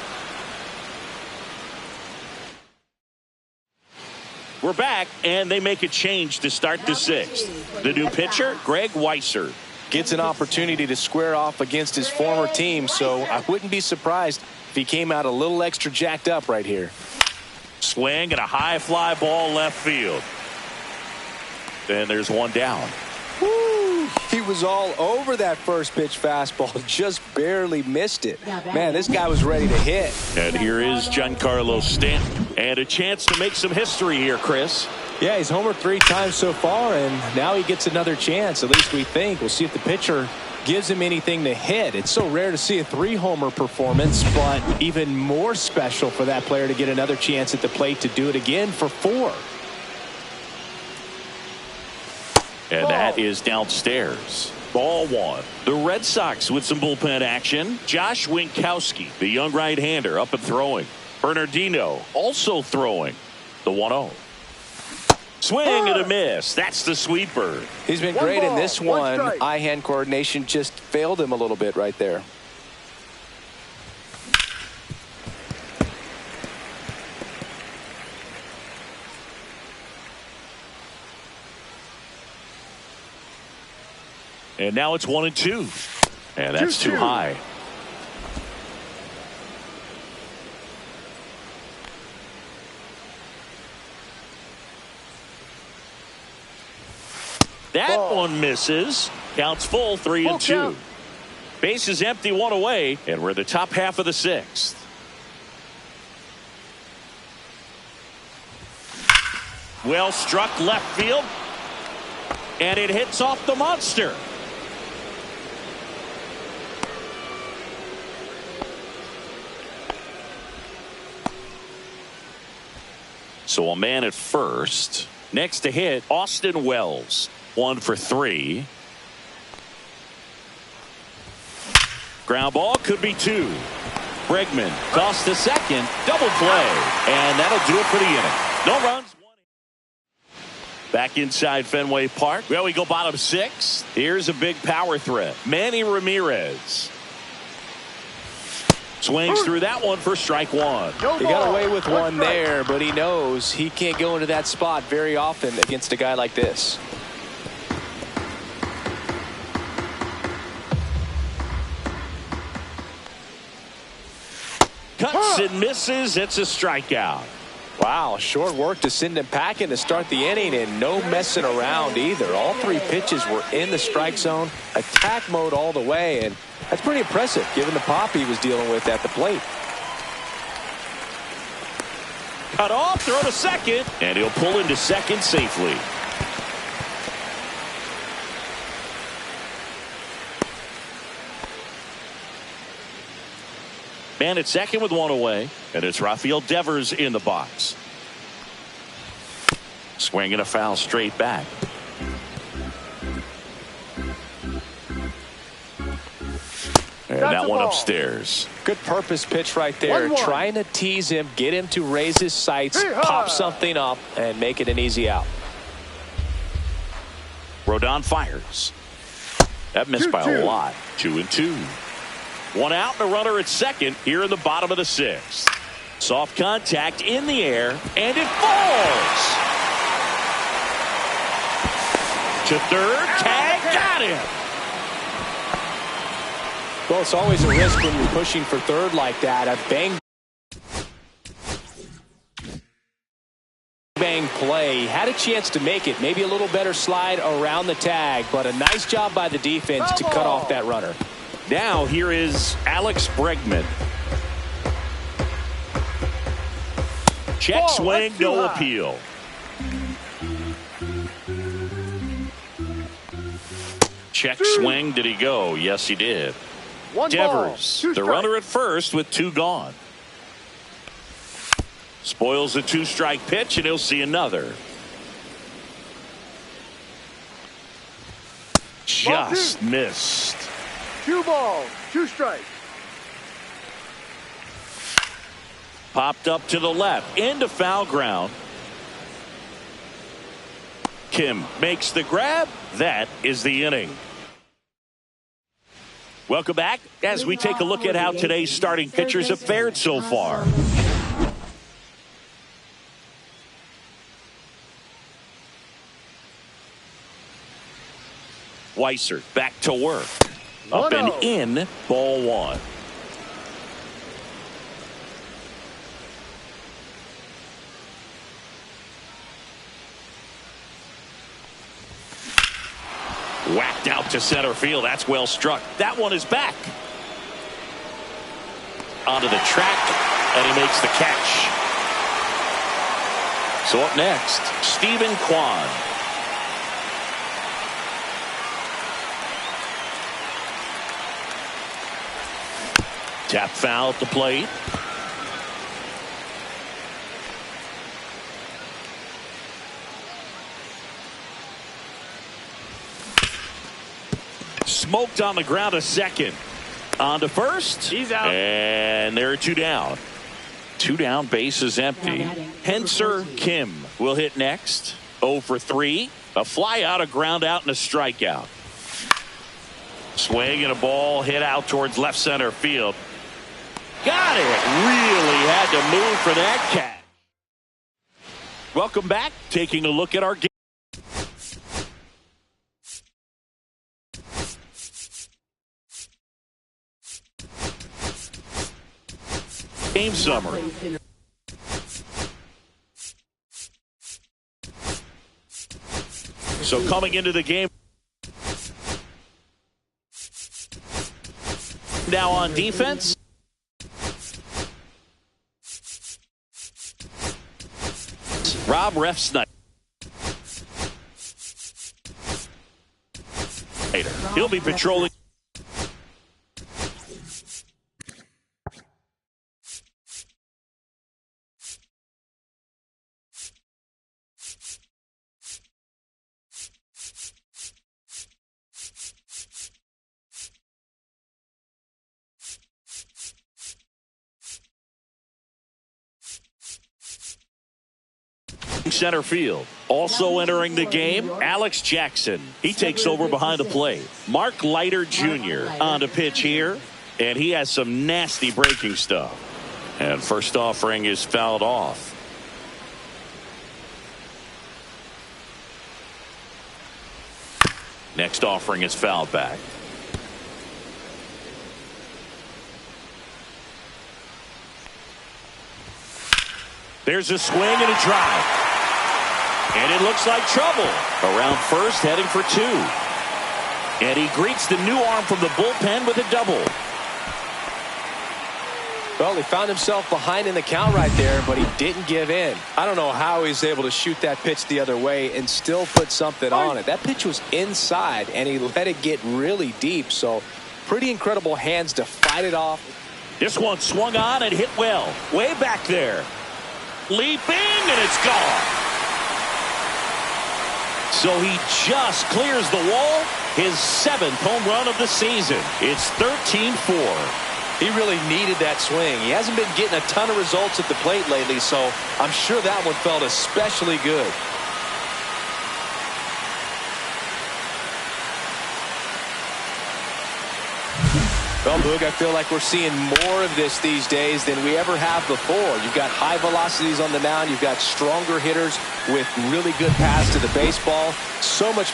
Speaker 1: We're back, and they make a change to start the 6th. The new pitcher, Greg Weisser.
Speaker 2: Gets an opportunity to square off against his former team, so I wouldn't be surprised if he came out a little extra jacked up right here.
Speaker 1: Swing and a high fly ball left field. Then there's one down.
Speaker 2: Woo! He was all over that first pitch fastball, just barely missed it. Man, this guy was ready to hit.
Speaker 1: And here is Giancarlo Stanton. And a chance to make some history here, Chris.
Speaker 2: Yeah, he's homered 3 times so far, and now he gets another chance, at least we think. We'll see if the pitcher gives him anything to hit. It's so rare to see a 3-homer performance, but even more special for that player to get another chance at the plate to do it again for 4.
Speaker 1: And that is downstairs. Ball 1. The Red Sox with some bullpen action. Josh Winkowski, the young right-hander, up and throwing. Bernardino also throwing. The 1-0. Swing and a miss. That's the sweeper.
Speaker 2: He's been great in this one. Eye-hand coordination just failed him a little bit right there.
Speaker 1: And now it's 1-2. And that's too high. That one misses. Counts full, 3-2. Base is empty, 1 away, and we're in the top half of the 6th. Well struck left field, and it hits off the monster. So a man at first. Next to hit, Austin Wells. 1 for 3. Ground ball could be 2. Bregman tossed to second. Double play. And that'll do it for the inning. No runs. Back inside Fenway Park. Well, we go bottom 6. Here's a big power threat. Manny Ramirez. Swings through that one for strike 1.
Speaker 2: He got away with one there, but he knows he can't go into that spot very often against a guy like this.
Speaker 1: Cuts and misses. It's a strikeout.
Speaker 2: Wow, short work to send him packing to start the inning, and no messing around either. All 3 pitches were in the strike zone, attack mode all the way, and that's pretty impressive given the pop he was dealing with at the plate.
Speaker 1: Cut off, throw to second, and he'll pull into second safely. Man at second with 1 away, and it's Rafael Devers in the box. Swing and a foul straight back. And that one upstairs.
Speaker 2: Good purpose pitch right there.
Speaker 3: 1-1.
Speaker 2: Trying to tease him, get him to raise his sights, pop something up, and make it an easy out.
Speaker 1: Rodon fires. That missed by a lot. 2-2. 1 out and a runner at second here in the bottom of the 6th. Soft contact in the air, and it falls. To third, tag, got him.
Speaker 2: Well, it's always a risk when you're pushing for third like that. A bang play. Had a chance to make it. Maybe a little better slide around the tag, but a nice job by the defense to cut off that runner.
Speaker 1: Now here is Alex Bregman. Check swing, no appeal. Check swing, did he go? Yes, he did. Devers, the runner at first with 2 gone. Spoils the 2-strike pitch, and he'll see another. just missed.
Speaker 3: 2 balls, 2 strikes.
Speaker 1: Popped up to the left into foul ground. Kim makes the grab. That is the inning. Welcome back as we take a look at how today's starting pitchers have fared so far. Weiser back to work. Up and in, ball 1. Whacked out to center field. That's well struck. That one is back. Onto the track, and he makes the catch. So up next, Stephen Kwan. Tap foul at the plate. Smoked on the ground, a second. On to first.
Speaker 3: He's out.
Speaker 1: And there are 2 down. 2 down, base is empty. Henser Kim will hit next. 0 for 3. A fly out, a ground out, and a strikeout. Swing and a ball hit out towards left center field. Got it. Really had to move for that catch. Welcome back. Taking a look at our game. Game summary. So coming into the game. Now on defense. Rob Refsnyder. He'll be patrolling. Center field. Also entering the game, Alex Jackson. He takes over behind the plate. Mark Leiter Jr. on the pitch here, and he has some nasty breaking stuff. And first offering is fouled off. Next offering is fouled back. There's a swing and a drive. And it looks like trouble. Around first, heading for 2. And he greets the new arm from the bullpen with a double.
Speaker 2: Well, he found himself behind in the count right there, but he didn't give in. I don't know how he was able to shoot that pitch the other way and still put something on it. That pitch was inside, and he let it get really deep. So pretty incredible hands to fight it off.
Speaker 1: This one swung on and hit well. Way back there. Leaping, and it's gone. So he just clears the wall. His 7th home run of the season. It's 13-4.
Speaker 2: He really needed that swing. He hasn't been getting a ton of results at the plate lately, so I'm sure that one felt especially good. Well, Boog, I feel like we're seeing more of this these days than we ever have before. You've got high velocities on the mound. You've got stronger hitters with really good paths to the baseball. So much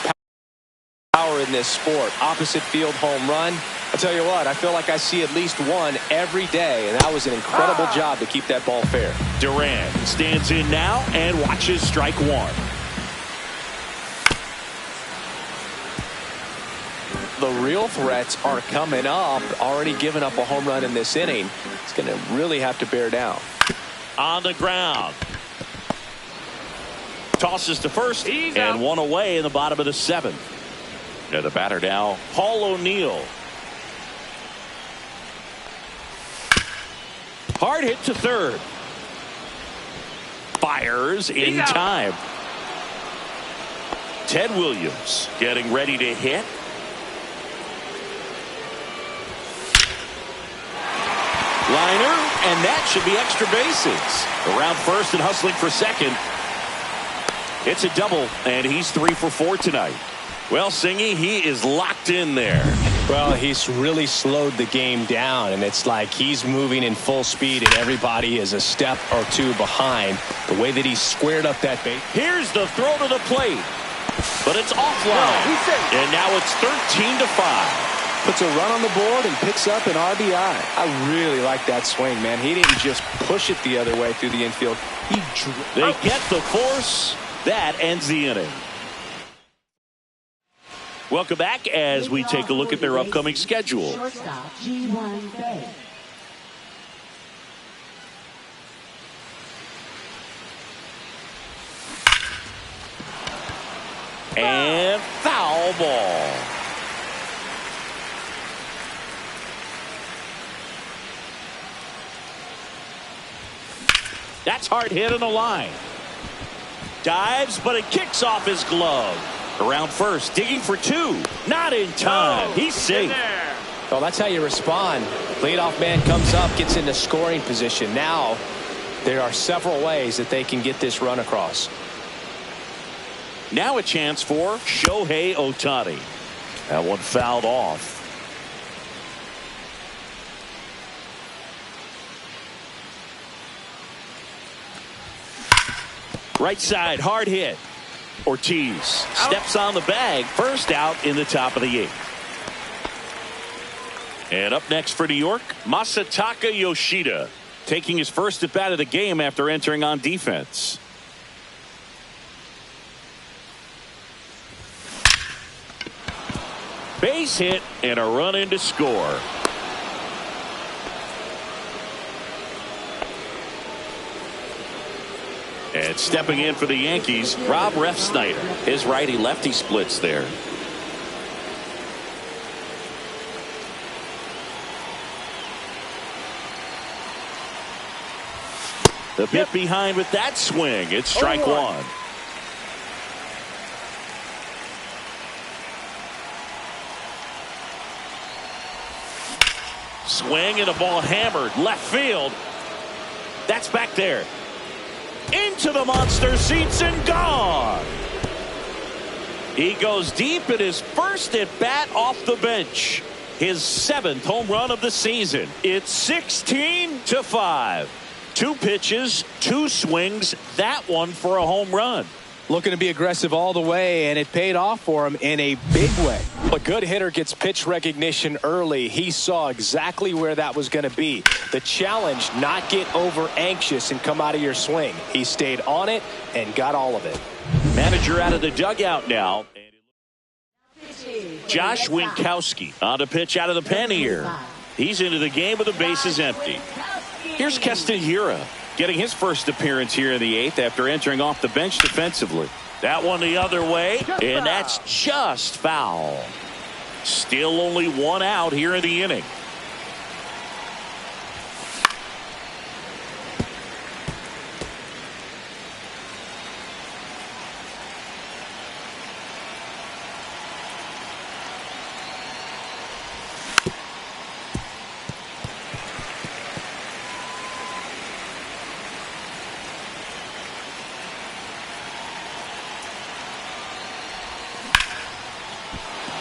Speaker 2: power in this sport. Opposite field home run. I'll tell you what, I feel like I see at least one every day, and that was an incredible job to keep that ball fair.
Speaker 1: Duran stands in now and watches strike 1.
Speaker 2: The real threats are coming up. Already given up a home run in this inning. It's going to really have to bear down.
Speaker 1: On the ground. Tosses to first and 1 away in the bottom of the 7th. Now the batter now, Paul O'Neill. Hard hit to third. Fires in time. Ted Williams getting ready to hit. Liner, and that should be extra bases. Around first and hustling for second. It's a double, and he's 3 for 4 tonight. Well, Singy, he is locked in there.
Speaker 2: Well, he's really slowed the game down, and it's like he's moving in full speed, and everybody is a step or two behind. The way that he squared up that base.
Speaker 1: Here's the throw to the plate, but it's offline. And now it's 13-5.
Speaker 2: Puts a run on the board and picks up an RBI. I really like that swing, man. He didn't just push it the other way through the infield.
Speaker 1: They get the force. That ends the inning. Welcome back as we take a look at their upcoming schedule.
Speaker 4: Shortstop G1
Speaker 1: And foul ball. That's hard hit on the line. Dives, but it kicks off his glove. Around first, digging for 2. Not in time. He's safe.
Speaker 2: Well, that's how you respond. Leadoff man comes up, gets into scoring position. Now, there are several ways that they can get this run across.
Speaker 1: Now a chance for Shohei Ohtani. That one fouled off. Right side, hard hit. Ortiz steps on the bag. First out in the top of the 8th. And up next for New York, Masataka Yoshida, taking his first at bat of the game after entering on defense. Base hit and a run in to score. And stepping in for the Yankees, Rob Refsnyder. His righty-lefty splits there. The bit behind with that swing. It's strike 1. Swing and a ball hammered left field. That's back there. Into the monster seats and gone. He goes deep in his first at bat off the bench. His 7th home run of the season. It's 16-5. 2 pitches, 2 swings. That one for a home run.
Speaker 2: Looking to be aggressive all the way, and it paid off for him in a big way. A good hitter gets pitch recognition early. He saw exactly where that was going to be. The challenge, not get over anxious and come out of your swing. He stayed on it and got all of it.
Speaker 1: Manager out of the dugout now. Josh Winkowski on to pitch out of the pen here. He's into the game with the bases empty. Here's Castanheira, getting his first appearance here in the 8th after entering off the bench defensively. That one the other way, and that's just foul. Still only 1 out here in the inning.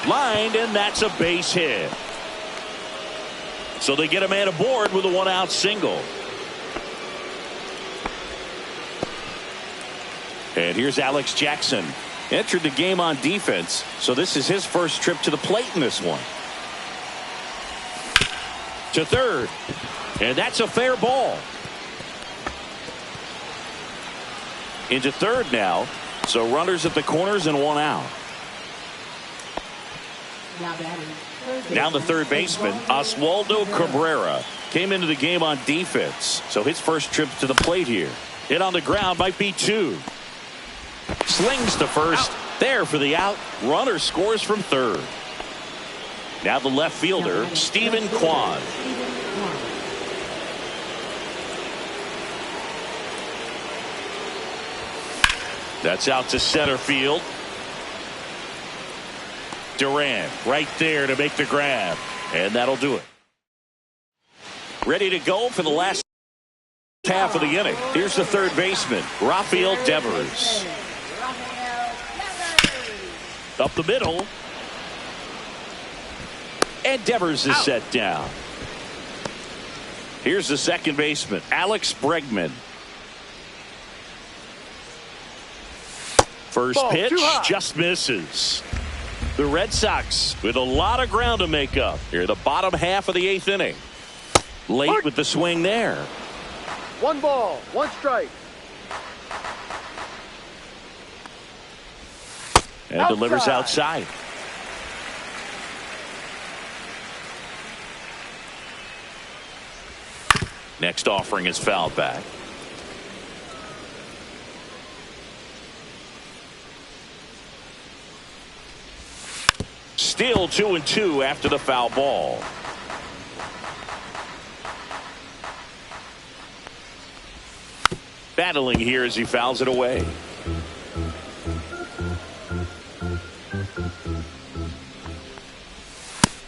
Speaker 1: Lined, and that's a base hit. So they get a man aboard with a 1-out single. And here's Alex Jackson. Entered the game on defense, so this is his first trip to the plate in this one. To third, and that's a fair ball. Into third now, so runners at the corners and 1 out. Now the third baseman, Oswaldo Cabrera, came into the game on defense, so his first trip to the plate here. Hit on the ground, might be 2. Slings to first, there for the out. Runner scores from third. Now the left fielder, Stephen Kwan. That's out to center field. Durant right there to make the grab, and that'll do it. ready to go for the last half of the inning. Here's the third baseman, Rafael Devers. Up the middle. And Devers is set down. Here's the second baseman, Alex Bregman. First pitch just misses. The Red Sox with a lot of ground to make up here, the bottom half of the eighth inning. Late with the swing there.
Speaker 3: 1 ball, 1 strike.
Speaker 1: And delivers outside. Next offering is fouled back. Still 2-2 after the foul ball. Battling here as he fouls it away.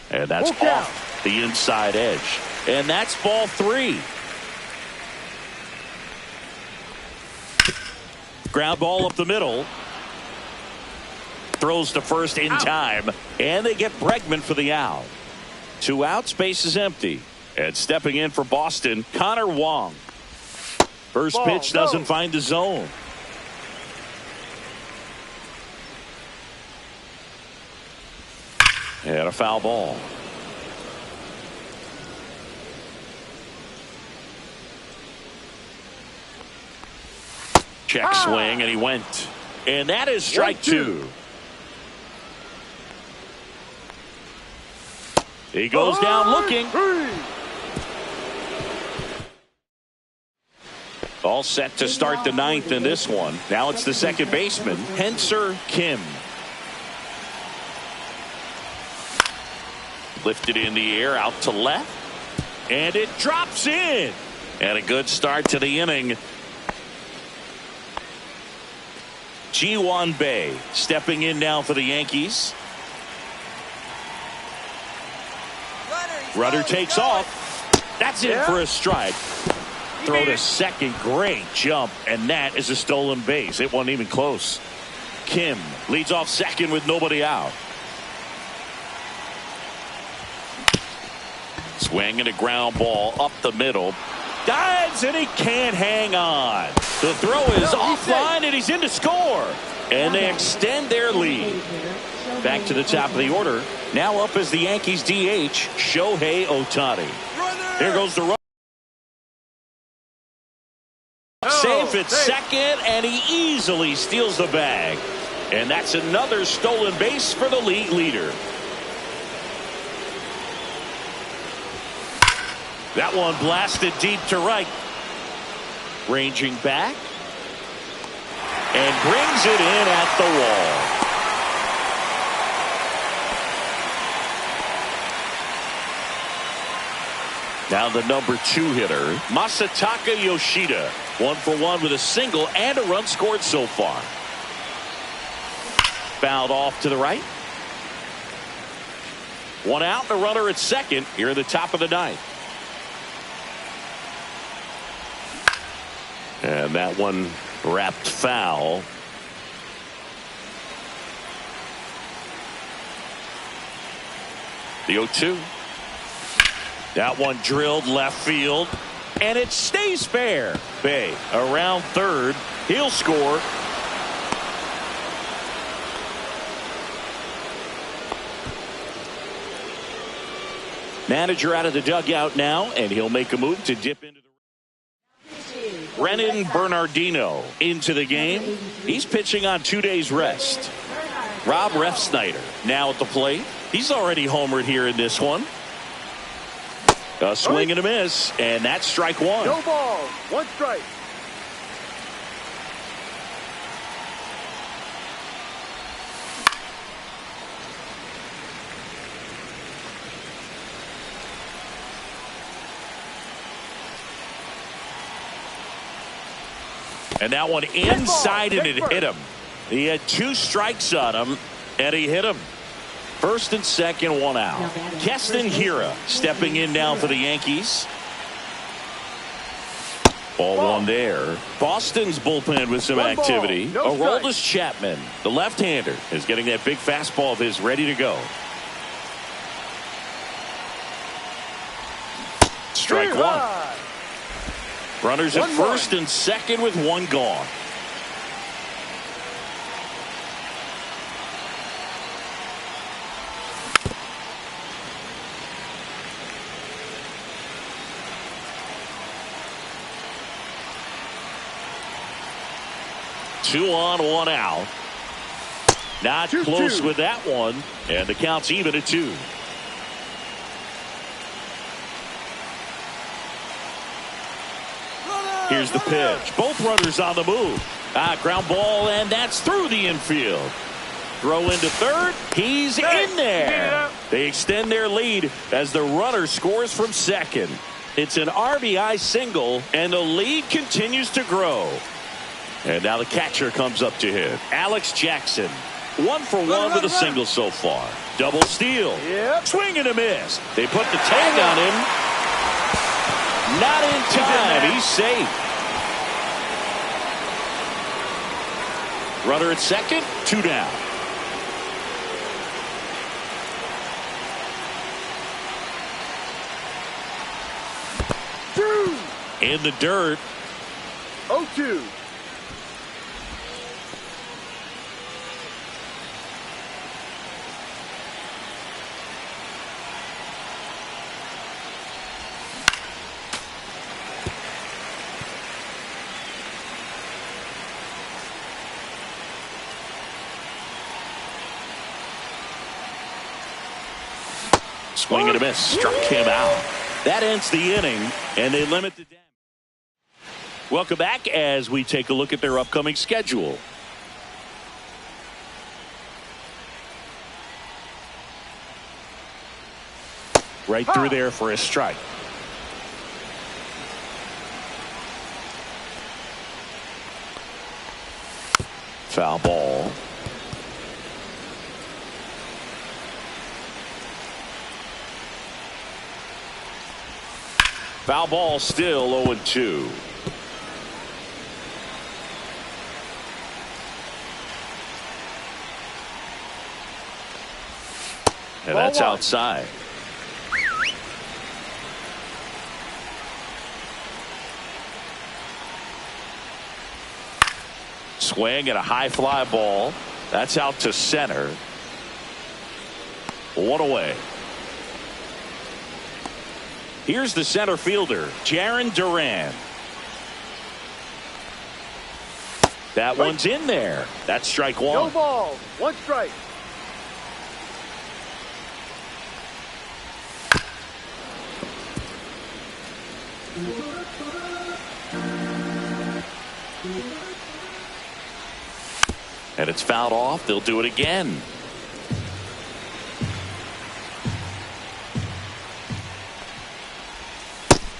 Speaker 1: And that's off the inside edge. And that's ball 3. Ground ball up the middle. Throws to first in time. And they get Bregman for the out. 2 outs, base is empty. And stepping in for Boston, Connor Wong. First pitch doesn't find the zone. And a foul ball. Check swing, and he went. And that is strike 2. He goes down looking. All set to start the 9th in this one. Now it's the second baseman, Henser Kim. Lifted in the air out to left. And it drops in. And a good start to the inning. Ji-hwan Bae stepping in now for the Yankees. Runner takes off. That's in for a strike. Throw to second. Great jump. And that is a stolen base. It wasn't even close. Kim leads off second with nobody out. Swing and a ground ball up the middle. Dives and he can't hang on. The throw is offline and he's in to score. And they extend their lead. Back to the top of the order. Now up as the Yankees DH, Shohei Ohtani. Here goes the run. Safe at second, and he easily steals the bag. And that's another stolen base for the league leader. That one blasted deep to right. Ranging back. And brings it in at the wall. Now the number 2 hitter, Masataka Yoshida. 1 for 1 with a single and a run scored so far. Fouled off to the right. 1 out and a runner at second here at the top of the 9th. And that one wrapped foul. The 0-2. That one drilled left field. And it stays fair. Bae around third. He'll score. Manager out of the dugout now, and he'll make a move to dip into the... Brennan Bernardino into the game. He's pitching on 2 days rest. Rob Refsnyder now at the plate. He's already homered here in this one. A swing and a miss, and that's strike 1.
Speaker 3: No ball, 1 strike.
Speaker 1: And that one inside, and it hit him. He had 2 strikes on him, and he hit him. First and second, 1 out. Keston Hiura stepping in now for the Yankees. Ball one there. Boston's bullpen with some
Speaker 3: One ball,
Speaker 1: activity.
Speaker 3: no
Speaker 1: Aroldis Chapman, the left-hander, is getting that big fastball of his ready to go. Strike one. Runners at first and second with one gone. Two on, one out. Not close with that one, and the count's even at 2. Here's the pitch. Both runners on the move. Ground ball, and that's through the infield. Throw into third. He's in there. They extend their lead as the runner scores from second. It's an RBI single, and the lead continues to grow. And now the catcher comes up to hit. Alex Jackson. 1 for 1 with a single so far. Double steal. Swing and a miss. They put the tag on him. Not in time. He's safe. Runner at second. 2 down. In the dirt.
Speaker 3: 0-2.
Speaker 1: Swing and a miss. Struck him out. That ends the inning, and they limit the damage. Welcome back as we take a look at their upcoming schedule. Right through there for a strike. Foul ball. Foul ball, still 0-2. And that's outside. Swing and a high fly ball. That's out to center. 1 away. Here's the center fielder, Jarren Duran. That one's in there. That's strike 1.
Speaker 3: No ball. 1 strike.
Speaker 1: And it's fouled off. They'll do it again.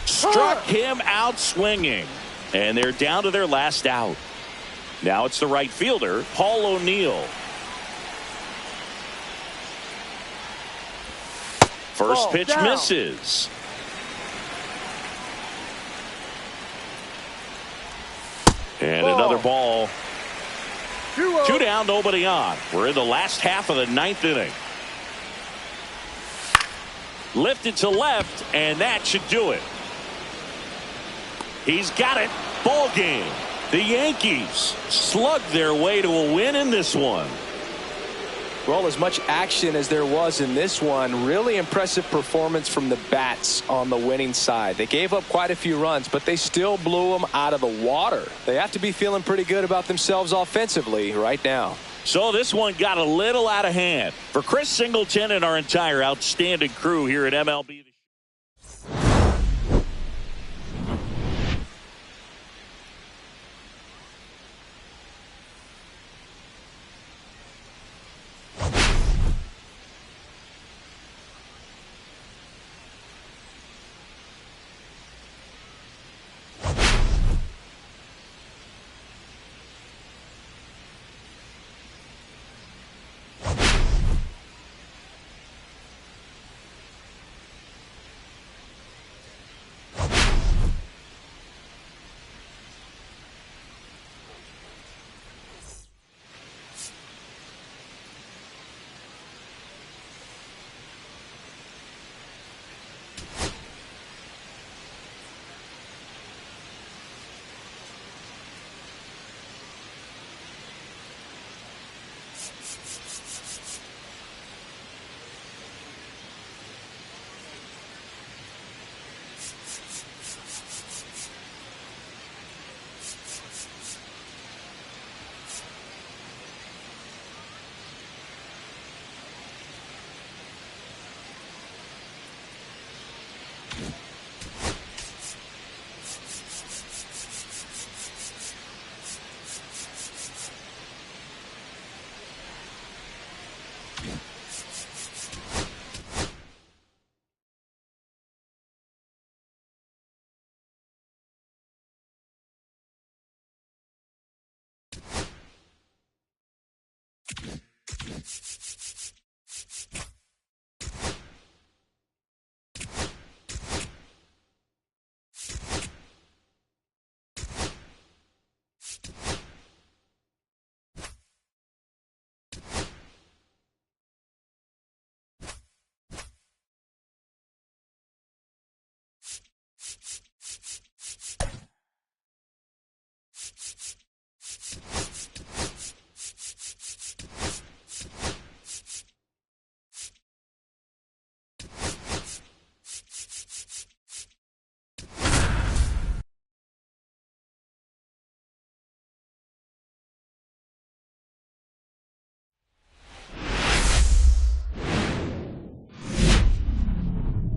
Speaker 1: Struck him out swinging. And they're down to their last out. Now it's the right fielder, Paul O'Neill. First pitch misses. And another ball. 2 down, nobody on. We're in the last half of the 9th inning. Lifted to left, and that should do it. He's got it. Ball game. The Yankees slugged their way to a win in this one.
Speaker 2: Well, as much action as there was in this one, really impressive performance from the bats on the winning side. They gave up quite a few runs, but they still blew them out of the water. They have to be feeling pretty good about themselves offensively right now.
Speaker 1: So this one got a little out of hand. For Chris Singleton and our entire outstanding crew here at MLB.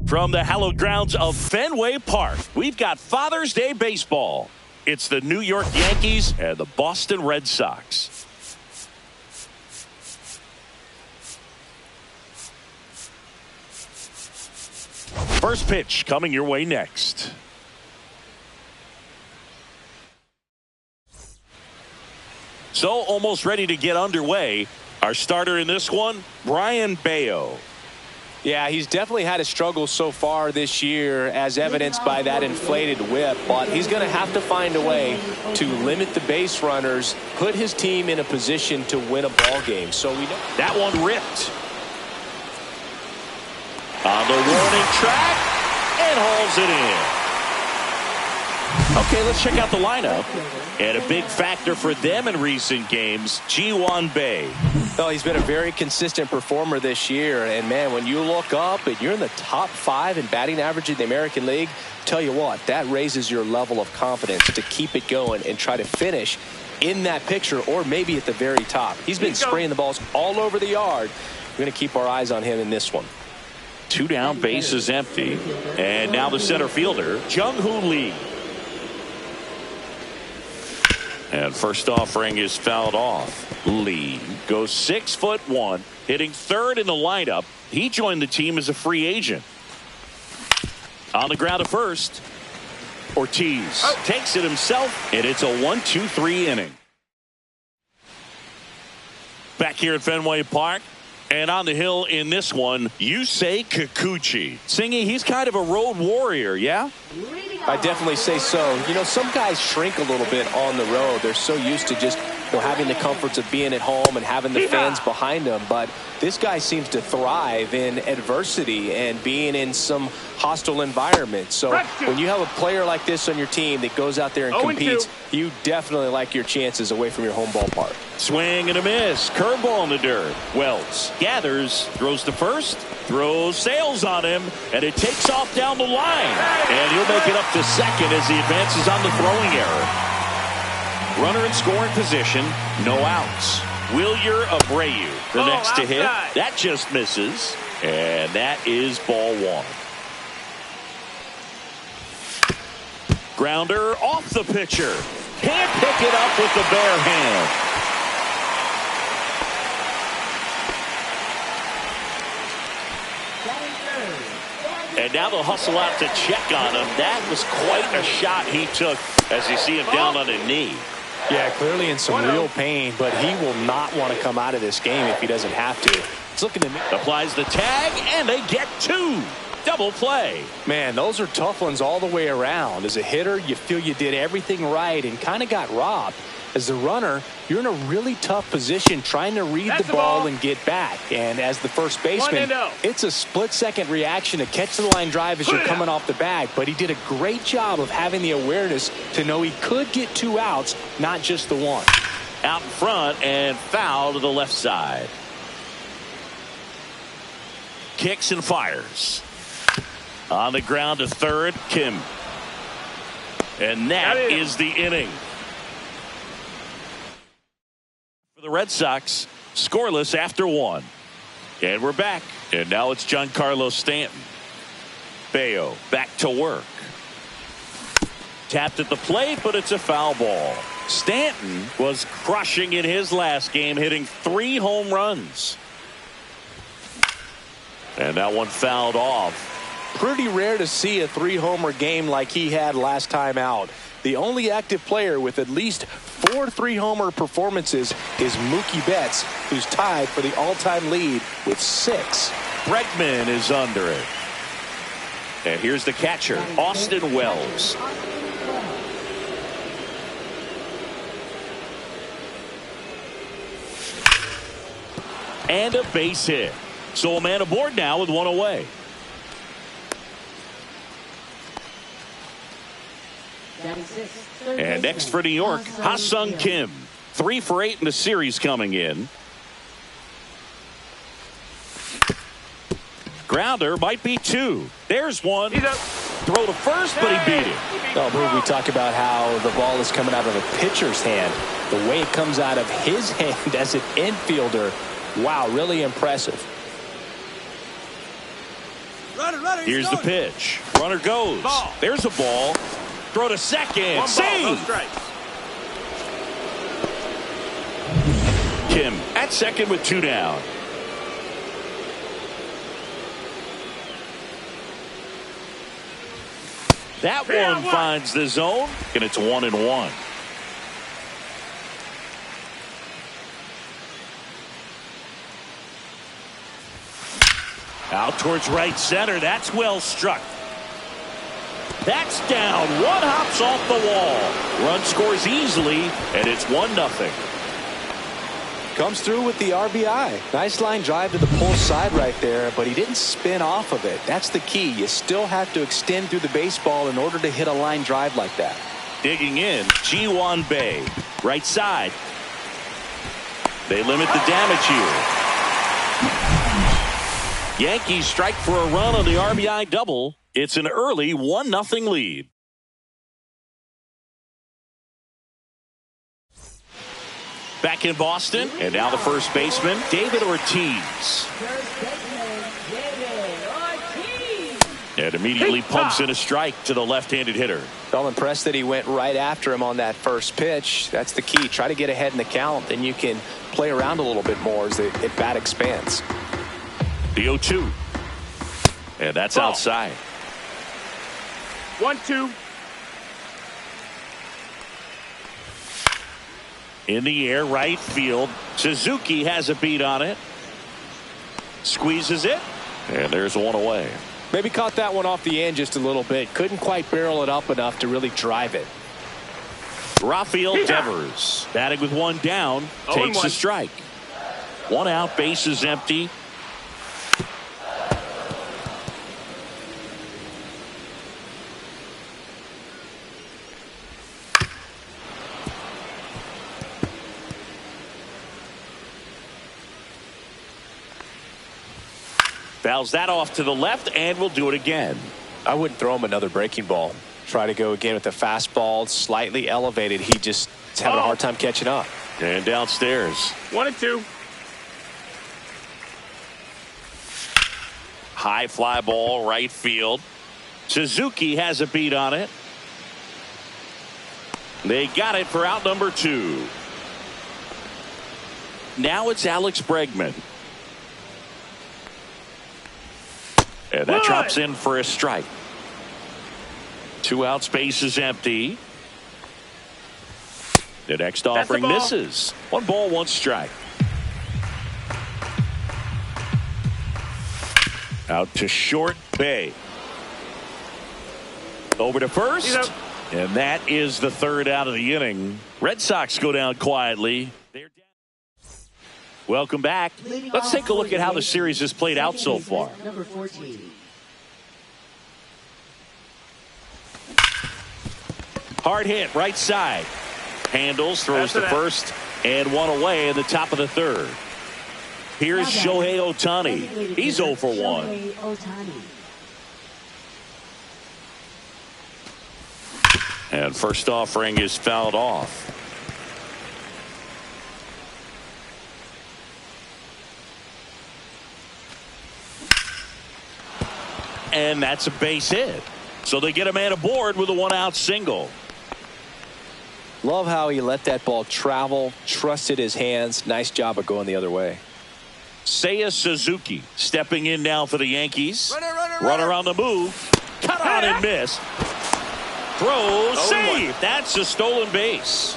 Speaker 1: From the hallowed grounds of Fenway Park, we've got Father's Day baseball. It's the New York Yankees and the Boston Red Sox. First pitch coming your way next. So almost ready to get underway. Our starter in this one, Brayan Bello.
Speaker 2: Yeah, he's definitely had a struggle so far this year, as evidenced by that inflated whip, but he's going to have to find a way to limit the base runners, put his team in a position to win a ball game. So we know
Speaker 1: that one ripped on the warning track and hauls it in. Okay, let's check out the lineup. And a big factor for them in recent games, Ji-hwan Bae.
Speaker 2: Well, he's been a very consistent performer this year. And, man, when you look up and you're in the top 5 in batting average in the American League, tell you what, that raises your level of confidence to keep it going and try to finish in that picture or maybe at the very top. He's been spraying the balls all over the yard. We're going to keep our eyes on him in this one.
Speaker 1: 2 down, bases empty. And now the center fielder, Jung-hoo Lee. And first offering is fouled off. Lee goes 6'1", hitting third in the lineup. He joined the team as a free agent. On the ground at first, Ortiz takes it himself, and it's a 1-2-3 inning. Back here at Fenway Park, and on the hill in this one, Yusei Kikuchi. Singy, he's kind of a road warrior, yeah?
Speaker 2: I definitely say so. You know, some guys shrink a little bit on the road. They're so used to just having the comforts of being at home and having the fans behind them. But this guy seems to thrive in adversity and being in some hostile environments. So when you have a player like this on your team that goes out there and competes, you definitely like your chances away from your home ballpark.
Speaker 1: Swing and a miss. Curveball in the dirt. Wells gathers, throws to first, throws, sails on him, and it takes off down the line. And he'll make it up to second as he advances on the throwing error. Runner in scoring position, no outs. Wilyer Abreu, the next to hit. That just misses, and that is ball one. Grounder off the pitcher. Can't pick it up with the bare hand. And now they'll hustle out to check on him. That was quite a shot he took as you see him down on a knee.
Speaker 2: Yeah, clearly in some real pain, but he will not want to come out of this game if he doesn't have to. It's looking to me.
Speaker 1: Applies the tag, and they get 2. Double play.
Speaker 2: Man, those are tough ones all the way around. As a hitter, you feel you did everything right and kind of got robbed. As a runner, you're in a really tough position trying to read the ball and get back. And as the first baseman, it's a split-second reaction to catch the line drive as you're coming off the bag. But he did a great job of having the awareness to know he could get 2 outs, not just the one.
Speaker 1: Out in front and foul to the left side. Kicks and fires. On the ground to third, Kim. And that is the inning. For the Red Sox, scoreless after 1. And we're back. And now it's Giancarlo Stanton. Bello back to work. Tapped at the plate, but it's a foul ball. Stanton was crushing in his last game, hitting 3 home runs. And that one fouled off.
Speaker 2: Pretty rare to see a 3-homer game like he had last time out. The only active player with at least 4 3-homer performances is Mookie Betts, who's tied for the all-time lead with 6.
Speaker 1: Bregman is under it. And here's the catcher, Austin Wells. And a base hit. So a man aboard now with 1 away. And next for New York, Ha-Sung Kim. 3 for 8 in the series coming in. Grounder might be 2. There's 1. Throw to first, but he beat it.
Speaker 2: Oh, we talk about how the ball is coming out of the pitcher's hand. The way it comes out of his hand as an infielder. Wow, really impressive.
Speaker 1: Here's the pitch. Runner goes. There's a ball. Throw to second. Save. Kim at second with 2 down. That one finds the zone, and it's 1-1. Out towards right center. That's well struck. That's down. 1 hops off the wall. Run scores easily, and it's 1-0.
Speaker 2: Comes through with the RBI. Nice line drive to the pull side right there, but he didn't spin off of it. That's the key. You still have to extend through the baseball in order to hit a line drive like that.
Speaker 1: Digging in, Ji-Hwan-Bae. Right side. They limit the damage here. Yankees strike for a run on the RBI double. It's an early 1-0 lead. Back in Boston, and now the first baseman, David Ortiz. And immediately pumps in a strike to the left-handed hitter.
Speaker 2: I'm impressed that he went right after him on that first pitch. That's the key. Try to get ahead in the count, then you can play around a little bit more as the at-bat expands.
Speaker 1: The 0-2. And that's outside.
Speaker 3: 1-2.
Speaker 1: In the air, right field. Suzuki has a beat on it. Squeezes it. And there's 1 away.
Speaker 2: Maybe caught that one off the end just a little bit. Couldn't quite barrel it up enough to really drive it.
Speaker 1: Rafael Devers, batting with 1 down, takes a strike. 1 out, base is empty. Fouls that off to the left, and will do it again.
Speaker 2: I wouldn't throw him another breaking ball. Try to go again with the fastball, slightly elevated. He just is having a hard time catching up.
Speaker 1: And downstairs.
Speaker 3: 1-2.
Speaker 1: High fly ball, right field. Suzuki has a beat on it. They got it for out number 2. Now it's Alex Bregman. And that drops in for a strike. 2 outs, base is empty. The next offering misses. 1 ball, 1 strike. Out to short, Bay. Over to first. And that is the 3rd out of the inning. Red Sox go down quietly. They're down. Welcome back. Let's take a look at how the series has played out so far.
Speaker 4: Number 14.
Speaker 1: Hard hit, right side. Handles, throws to first, and 1 away in the top of the 3rd. Here's Shohei Ohtani. He's 0 for 1. And first offering is fouled off. And that's a base hit. So they get a man aboard with a 1-out single.
Speaker 2: Love how he let that ball travel, trusted his hands. Nice job of going the other way.
Speaker 1: Seiya Suzuki stepping in now for the Yankees.
Speaker 3: Runner, runner.
Speaker 1: Runner on the move. Cut on and miss. Throw, save. That's a stolen base.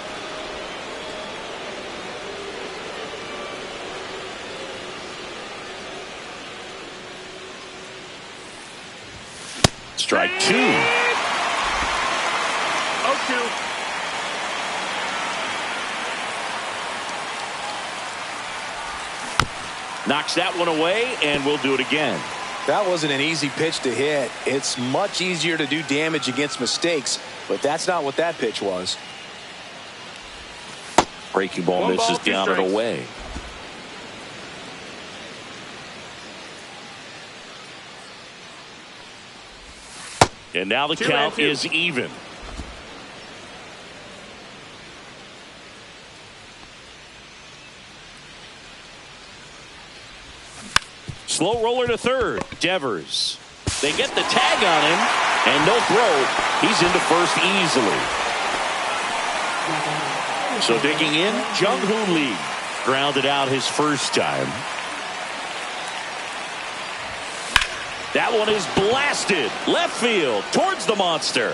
Speaker 1: Strike 2.
Speaker 3: 0-2.
Speaker 1: Knocks that one away, and we'll do it again.
Speaker 2: That wasn't an easy pitch to hit. It's much easier to do damage against mistakes, but that's not what that pitch was.
Speaker 1: Breaking ball misses down and away. And now the count is even. Slow roller to third. Devers. They get the tag on him, and no throw. He's into first easily. So digging in, Jung-Hoo Lee. Grounded out his first time. That one is blasted. Left field towards the monster.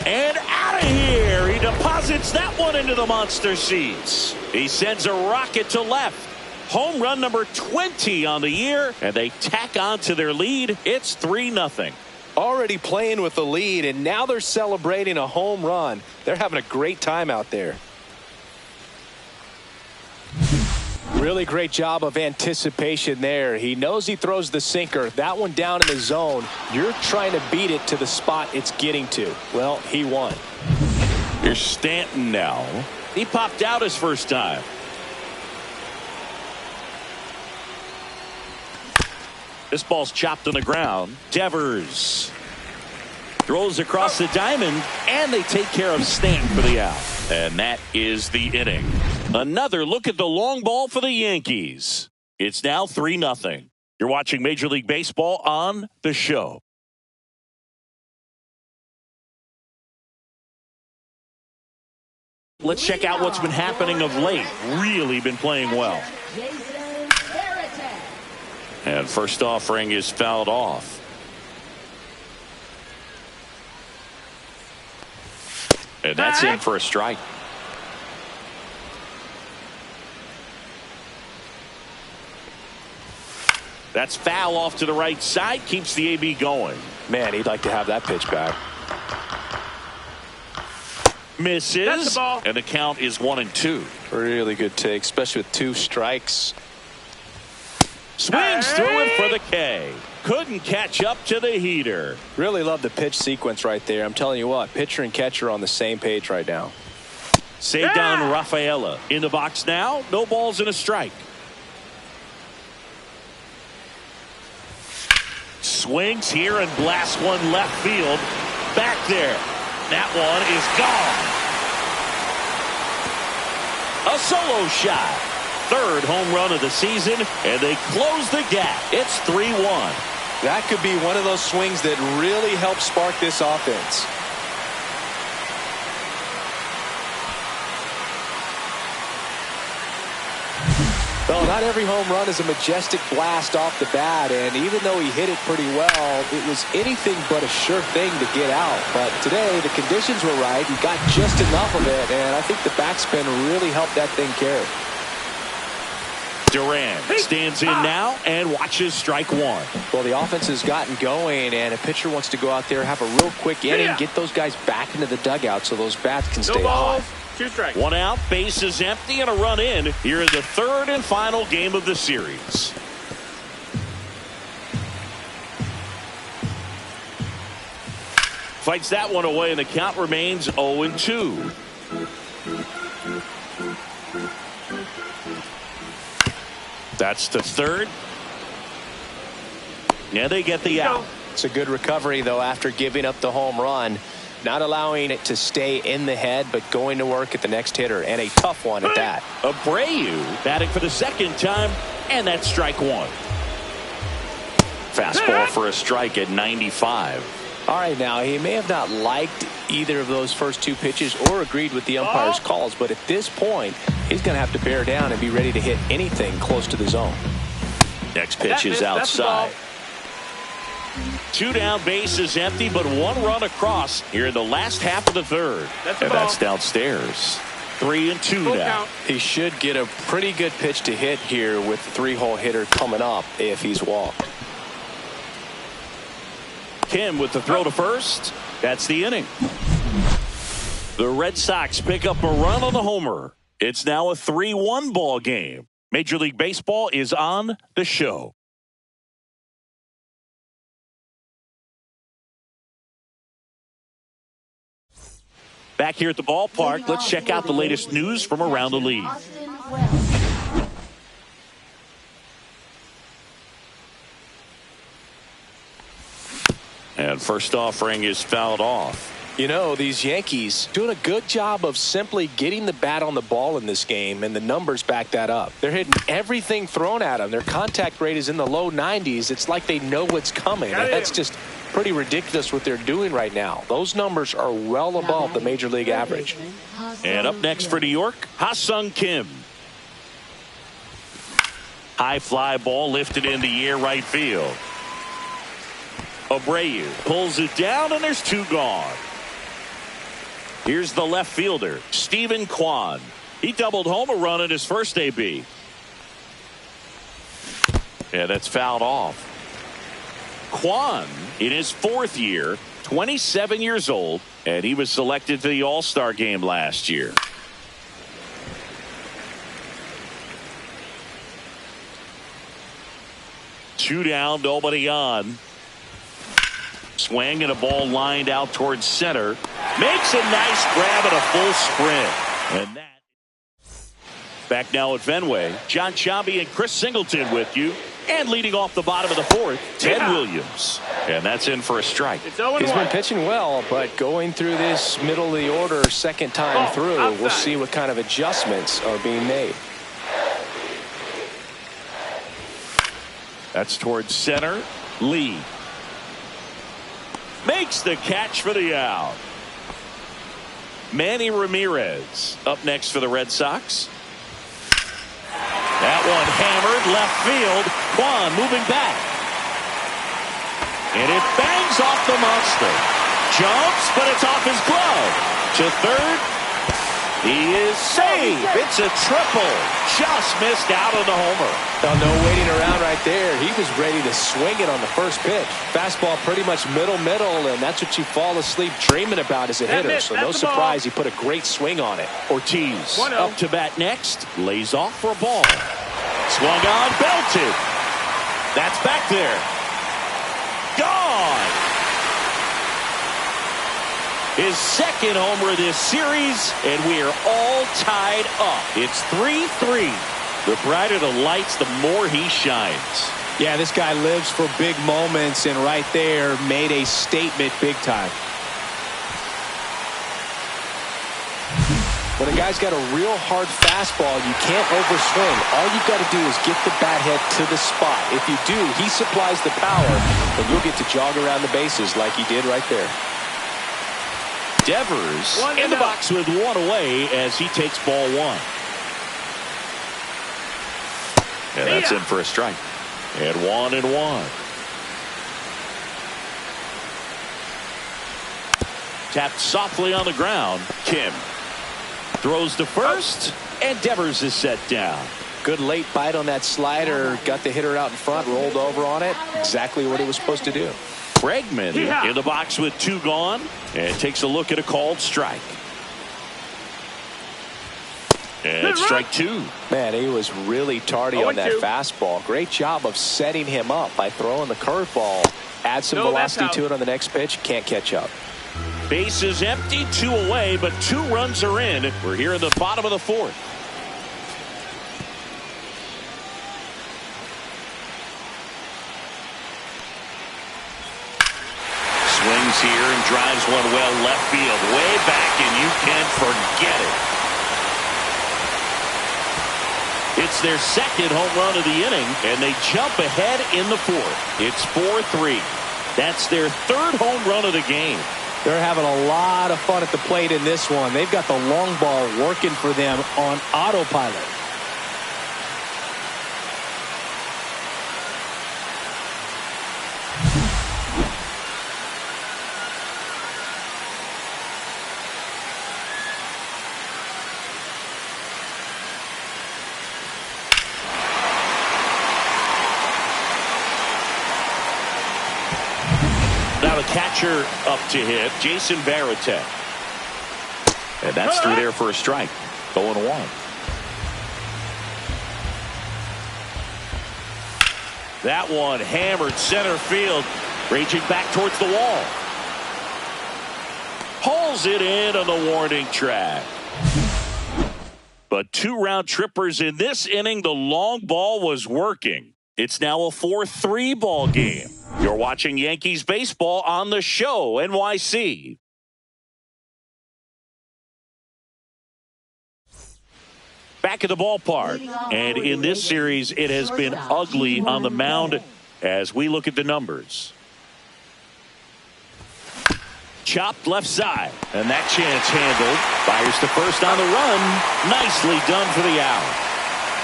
Speaker 1: And out of here. He deposits that one into the monster seats. He sends a rocket to left. Home run number 20 on the year, and they tack on to their lead. It's 3-0.
Speaker 2: Already playing with the lead, and now they're celebrating a home run. They're having a great time out there. Really great job of anticipation there. He knows he throws the sinker. That one down in the zone. You're trying to beat it to the spot it's getting to. Well, he won.
Speaker 1: Here's Stanton now. He popped out his first time. This ball's chopped on the ground. Devers throws across the diamond, and they take care of Stanton for the out. And that is the inning. Another look at the long ball for the Yankees. It's now 3-0. You're watching Major League Baseball on The Show. Let's check out what's been happening of late. Really been playing well. And first offering is fouled off. And that's in for a strike. That's foul off to the right side. Keeps the AB going.
Speaker 2: Man, he'd like to have that pitch back.
Speaker 1: Misses.
Speaker 3: That's the ball.
Speaker 1: And the count is 1-2.
Speaker 2: Really good take, especially with 2 strikes.
Speaker 1: Swings through it for the K. Couldn't catch up to the heater.
Speaker 2: Really love the pitch sequence right there. I'm telling you what, pitcher and catcher are on the same page right now.
Speaker 1: Cedar Rafaela in the box now. No balls and a strike. Swings here and blasts one left field. Back there. That one is gone. A solo shot. Third home run of the season, and they close the gap. It's 3-1.
Speaker 2: That could be one of those swings that really help spark this offense. Well, not every home run is a majestic blast off the bat, and even though he hit it pretty well, it was anything but a sure thing to get out. But today, the conditions were right. He got just enough of it, and I think the backspin really helped that thing carry.
Speaker 1: Duran stands in now and watches strike 1.
Speaker 2: Well, the offense has gotten going, and a pitcher wants to go out there, have a real quick inning, get those guys back into the dugout so those bats can stay hot.
Speaker 3: 2 strikes.
Speaker 1: 1 out, base is empty, and a run in here in the third and final game of the series. Fights that one away, and the count remains 0-2. That's to third. Yeah, they get the out.
Speaker 2: It's a good recovery, though, after giving up the home run. Not allowing it to stay in the head, but going to work at the next hitter, and a tough one at that.
Speaker 1: Abreu batting for the second time, and that's strike 1. Fastball for a strike at 95.
Speaker 2: All right, now, he may have not liked either of those first 2 pitches or agreed with the umpire's calls, but at this point, he's going to have to bear down and be ready to hit anything close to the zone.
Speaker 1: Next pitch is outside. Two down, bases empty, but one run across here in the last half of the third. And that's downstairs. 3-2 now.
Speaker 2: He should get a pretty good pitch to hit here with the three-hole hitter coming up if he's walked.
Speaker 1: Kim with the throw to first. That's the inning. The Red Sox pick up a run on the homer. It's now a 3-1 ball game. Major League Baseball is on the show. Back here at the ballpark, let's check out the latest news from around the league. And first offering is fouled off.
Speaker 2: You know, these Yankees doing a good job of simply getting the bat on the ball in this game, and the numbers back that up. They're hitting everything thrown at them. Their contact rate is in the low 90s. It's like they know what's coming. And that's just pretty ridiculous what they're doing right now. Those numbers are well above the major league average.
Speaker 1: And up next for New York, Ha-Sung Kim. High fly ball lifted in the air right field. Abreu pulls it down, and there's two gone. Here's the left fielder, Stephen Kwan. He doubled home a run in his first AB. And that's fouled off. Kwan in his fourth year, 27 years old, and he was selected to the All-Star game last year. Two down, nobody on. Swing and a ball lined out towards center. Makes a nice grab and a full sprint. And that. Back now at Fenway, John Chambi and Chris Singleton with you. And leading off the bottom of the fourth, Ted Williams. And that's in for a strike.
Speaker 2: He's been pitching well, but going through this middle of the order second time through, we'll see what kind of adjustments are being made.
Speaker 1: That's towards center. Lee makes the catch for the out. Manny Ramirez up next for the Red Sox. That one hammered left field. Kwan moving back. And it bangs off the monster. Jumps, but it's off his glove. To third. He is safe. It's a triple. Just missed out on the homer.
Speaker 2: Now, no waiting around right there. He was ready to swing it on the first pitch. Fastball pretty much middle, and that's what you fall asleep dreaming about as a hitter. So no surprise he put a great swing on it.
Speaker 1: Ortiz up to bat next. Lays off for a ball. Swung on, belted. That's back there. Gone. His second homer of this series, and we are all tied up. It's 3-3. The brighter the lights, the more he shines.
Speaker 2: Yeah, this guy lives for big moments, and right there made a statement big time. When a guy's got a real hard fastball, you can't overswing. All you've got to do is get the bat head to the spot. If you do, he supplies the power, and you'll get to jog around the bases like he did right there.
Speaker 1: Devers in the box with one away as he takes ball one. And that's in for a strike. And 1-1. Tapped softly on the ground. Kim throws to first, and Devers is set down.
Speaker 2: Good late bite on that slider. Got the hitter out in front, rolled over on it. Exactly what he was supposed to do.
Speaker 1: Bregman in the box with two gone and takes a look at a called strike. And strike two.
Speaker 2: Man, he was really tardy on that fastball. Great job of setting him up by throwing the curveball. Add some velocity to it on the next pitch. Can't catch up.
Speaker 1: Bases empty, two away, but 2 runs are in. We're here in the bottom of the fourth. Swings here and drives one well left field, way back, and you can forget it. It's their second home run of the inning, and they jump ahead in the fourth. It's 4-3. That's their third home run of the game.
Speaker 2: They're having a lot of fun at the plate in this one. They've got the long ball working for them on autopilot.
Speaker 1: pitcher up to hit, Jason Varitek. And that's through there for a strike. 0-1. That one hammered center field, raging back towards the wall. Hauls it in on the warning track. But 2 round trippers in this inning. The long ball was working. It's now a 4-3 ball game. You're watching Yankees baseball on the show, NYC. Back at the ballpark. And in this series, it has been ugly on the mound as we look at the numbers. Chopped left side. And that chance handled. Fires to first on the run. Nicely done for the out.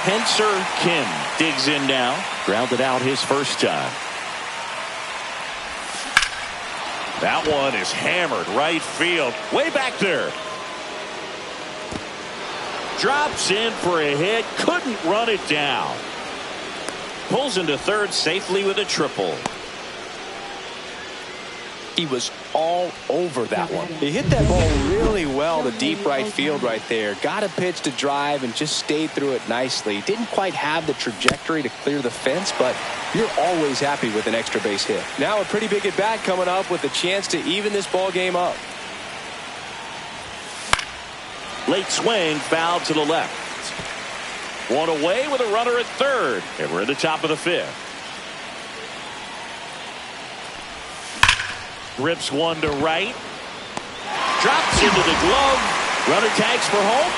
Speaker 1: Henser Kim digs in now. Grounded out his first time. That one is hammered right field. Way back there. Drops in for a hit. Couldn't run it down. Pulls into third safely with a triple.
Speaker 2: He was all over that one. He hit that ball really well to deep right field right there. Got a pitch to drive and just stayed through it nicely. Didn't quite have the trajectory to clear the fence, but you're always happy with an extra base hit. Now a pretty big at bat coming up with a chance to even this ball game up.
Speaker 1: Late swing, foul to the left. One away with a runner at third. And we're in the top of the 5th. Rips one to right. Drops into the glove. Runner tags for home.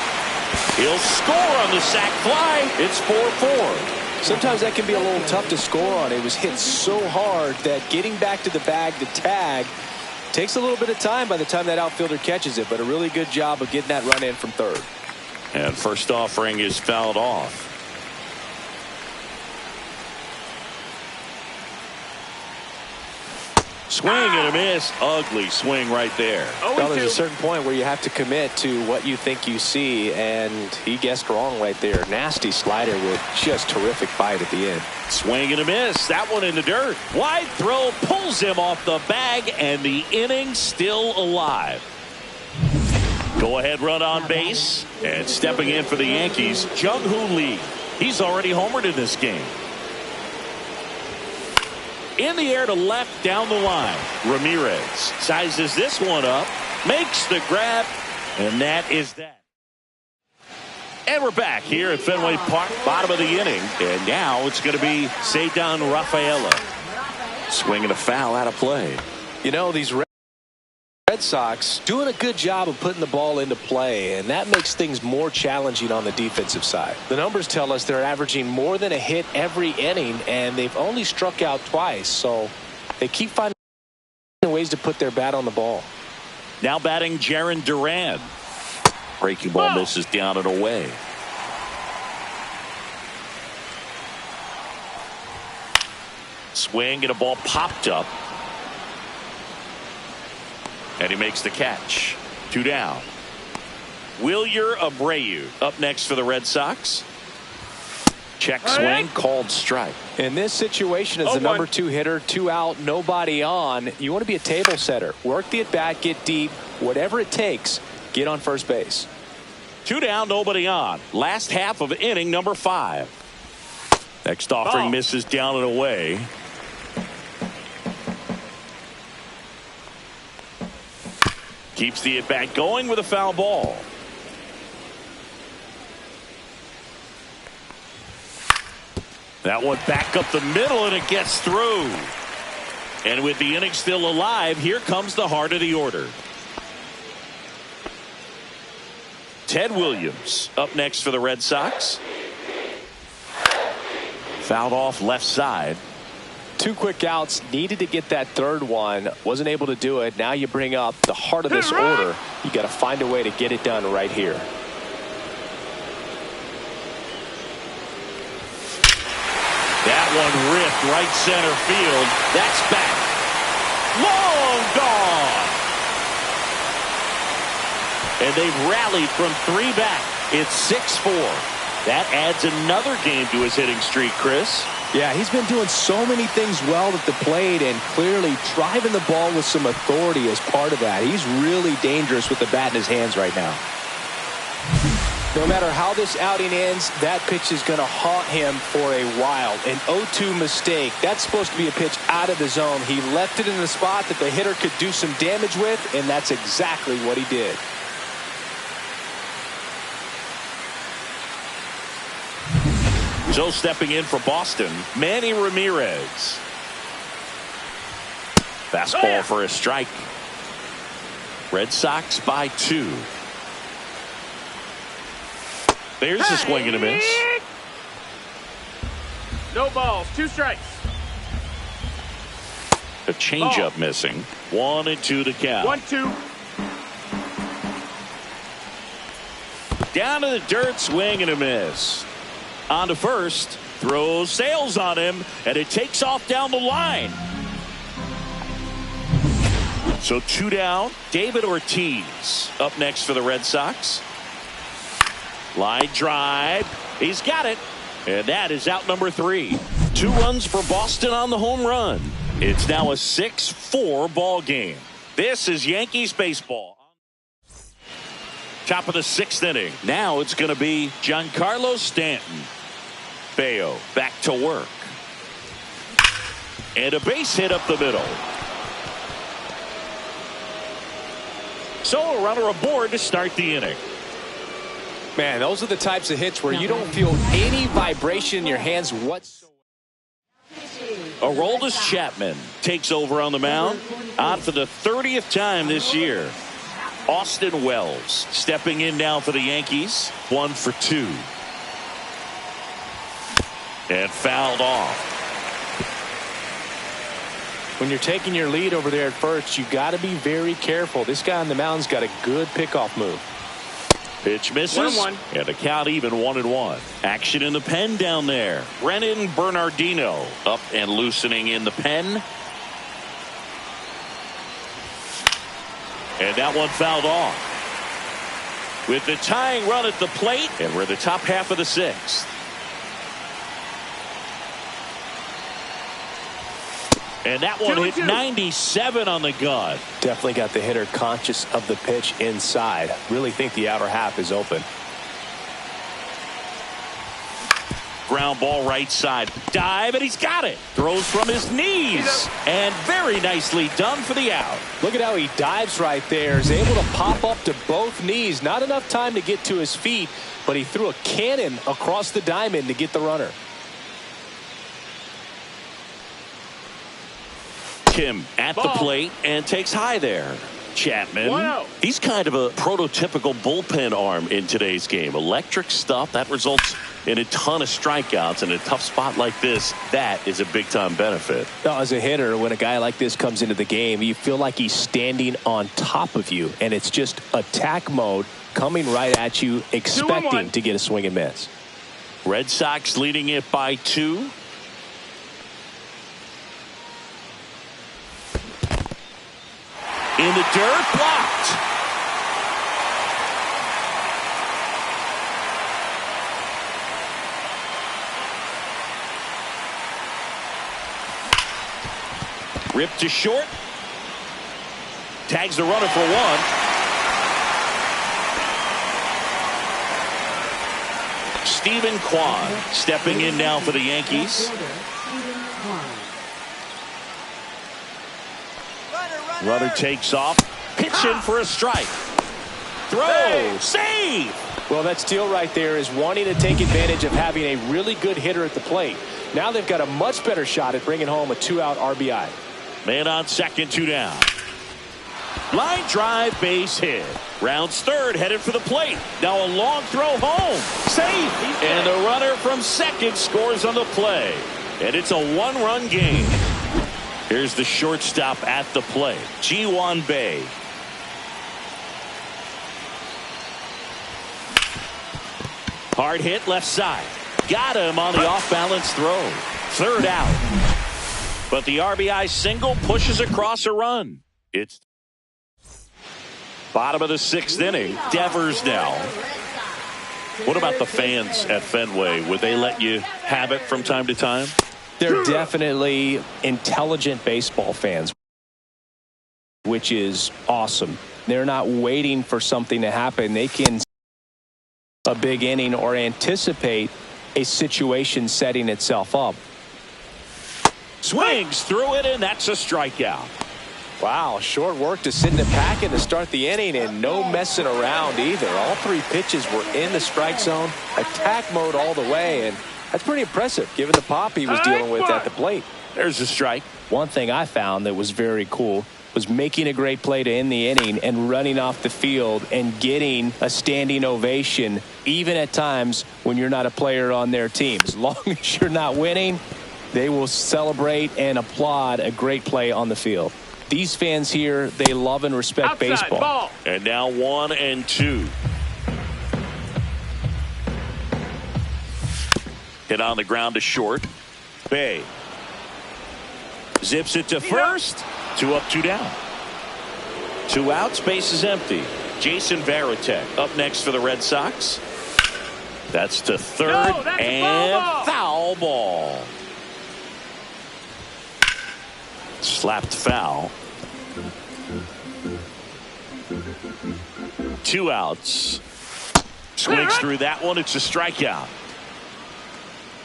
Speaker 1: He'll score on the sac fly. It's 4-4.
Speaker 2: Sometimes that can be a little tough to score on. It was hit so hard that getting back to the bag to tag takes a little bit of time by the time that outfielder catches it, but a really good job of getting that run in from third.
Speaker 1: And first offering is fouled off. Swing and a miss. Ugly swing right there.
Speaker 2: Well, there's a certain point where you have to commit to what you think you see, and he guessed wrong right there. Nasty slider with just terrific bite at the end.
Speaker 1: Swing and a miss. That one in the dirt. Wide throw pulls him off the bag, and the inning still alive. Go ahead run on base. And stepping in for the Yankees, Jung-Hoo Lee. He's already homered in this game. In the air to left down the line. Ramirez sizes this one up. Makes the grab. And that is that. And we're back here at Fenway Park. Bottom of the inning. And now it's going to be Ceddanne Rafaela. Swinging a foul out of play.
Speaker 2: You know, these Red Sox doing a good job of putting the ball into play, and that makes things more challenging on the defensive side. The numbers tell us they're averaging more than a hit every inning, and they've only struck out twice, so they keep finding ways to put their bat on the ball.
Speaker 1: Now batting Jarren Duran. Breaking ball misses down and away. Swing and a ball popped up. And he makes the catch. 2 down. Wilyer Abreu up next for the Red Sox. Check swing, called strike.
Speaker 2: In this situation, as the number 2 hitter, 2 out, nobody on, you want to be a table setter. Work the at bat, get deep, whatever it takes, get on first base.
Speaker 1: 2 down, nobody on. Last half of inning number 5. Next offering misses down and away. Keeps the at bat going with a foul ball. That one back up the middle, and it gets through. And with the inning still alive, here comes the heart of the order. Ted Williams up next for the Red Sox. Fouled off left side.
Speaker 2: 2 quick outs, needed to get that third one, wasn't able to do it. Now you bring up the heart of this order. You got to find a way to get it done right here.
Speaker 1: That one ripped right center field. That's back. Long gone. And they've rallied from 3 back. It's 6-4. That adds another game to his hitting streak, Chris.
Speaker 2: Yeah, he's been doing so many things well at the plate and clearly driving the ball with some authority as part of that. He's really dangerous with the bat in his hands right now. No matter how this outing ends, that pitch is going to haunt him for a while. An 0-2 mistake. That's supposed to be a pitch out of the zone. He left it in the spot that the hitter could do some damage with, and that's exactly what he did.
Speaker 1: So stepping in for Boston, Manny Ramirez. Fastball for a strike. Red Sox by 2. There's a swing and a miss.
Speaker 3: No balls, 2 strikes.
Speaker 1: A changeup missing. 1-2 to count.
Speaker 3: 1-2.
Speaker 1: Down to the dirt, swing and a miss. On to first, throws sails on him, and it takes off down the line. So 2 down. David Ortiz up next for the Red Sox. Line drive. He's got it. And that is out number 3. 2 runs for Boston on the home run. It's now a 6-4 ball game. This is Yankees baseball. Top of the 6th inning. Now it's going to be Giancarlo Stanton. Bayo back to work. And a base hit up the middle. So a runner aboard to start the inning.
Speaker 2: Man, those are the types of hits where you don't feel any vibration in your hands whatsoever.
Speaker 1: Aroldis Chapman takes over on the mound. On for the 30th time this year. Austin Wells stepping in now for the Yankees. 1 for 2. And fouled off.
Speaker 2: When you're taking your lead over there at first, you got to be very careful. This guy on the mound's got a good pickoff move.
Speaker 1: Pitch misses.
Speaker 3: 1-1.
Speaker 1: And the count even 1-1. Action in the pen down there. Brennan Bernardino up and loosening in the pen. And that one fouled off. With the tying run at the plate, and we're the top half of the 6th. And that one hit 97 on the gun.
Speaker 2: Definitely got the hitter conscious of the pitch inside. Really think the outer half is open.
Speaker 1: Ground ball right side. Dive, and he's got it. Throws from his knees. And very nicely done for the out.
Speaker 2: Look at how he dives right there. Is able to pop up to both knees. Not enough time to get to his feet, but he threw a cannon across the diamond to get the runner.
Speaker 1: Kim at the plate and takes high there. Chapman.
Speaker 3: 1-0.
Speaker 1: He's kind of a prototypical bullpen arm in today's game. Electric stuff that results in a ton of strikeouts. In a tough spot like this, that is a big time benefit.
Speaker 2: Now, as a hitter, when a guy like this comes into the game, you feel like he's standing on top of you, and it's just attack mode coming right at you, expecting to get a swing and miss.
Speaker 1: Red Sox leading it by 2. In the dirt, blocked. Ripped to short. Tags the runner for 1. Stephen Kwan stepping in now for the Yankees. Runner takes off. Pitch in for a strike. Throw. Save.
Speaker 2: Well, that steal right there is wanting to take advantage of having a really good hitter at the plate. Now they've got a much better shot at bringing home a 2-out RBI.
Speaker 1: Man on second, 2 down. Line drive, base hit. Rounds third, headed for the plate. Now a long throw home. Safe. And the runner from second scores on the play. And it's a 1-run game. Here's the shortstop at the plate, Ji-hwan Bae. Hard hit left side. Got him on the off-balance throw. 3rd out. But the RBI single pushes across a run. It's bottom of the 6th inning. Devers now. What about the fans at Fenway? Would they let you have it from time to time?
Speaker 2: They're definitely intelligent baseball fans, which is awesome. They're not waiting for something to happen. They can a big inning or anticipate a situation setting itself up.
Speaker 1: Swings through it, and that's a strikeout.
Speaker 2: Wow, short work to Sidney Packard to start the inning, and no messing around either. All three pitches were in the strike zone, attack mode all the way, and that's pretty impressive given the pop he was dealing with at the plate.
Speaker 1: There's a strike.
Speaker 2: One thing I found that was very cool was making a great play to end the inning and running off the field and getting a standing ovation, even at times when you're not a player on their team. As long as you're not winning, they will celebrate and applaud a great play on the field. These fans here, they love and respect
Speaker 3: Outside
Speaker 2: baseball.
Speaker 3: ball.
Speaker 1: And now 1-2. Hit on the ground to short. Bay zips it to first. 2 up, 2 down. 2 outs, base is empty. Jason Varitek up next for the Red Sox. That's to third,
Speaker 3: No, that's a
Speaker 1: and foul ball. Slapped foul. 2 outs. Swings through that one. It's a strikeout.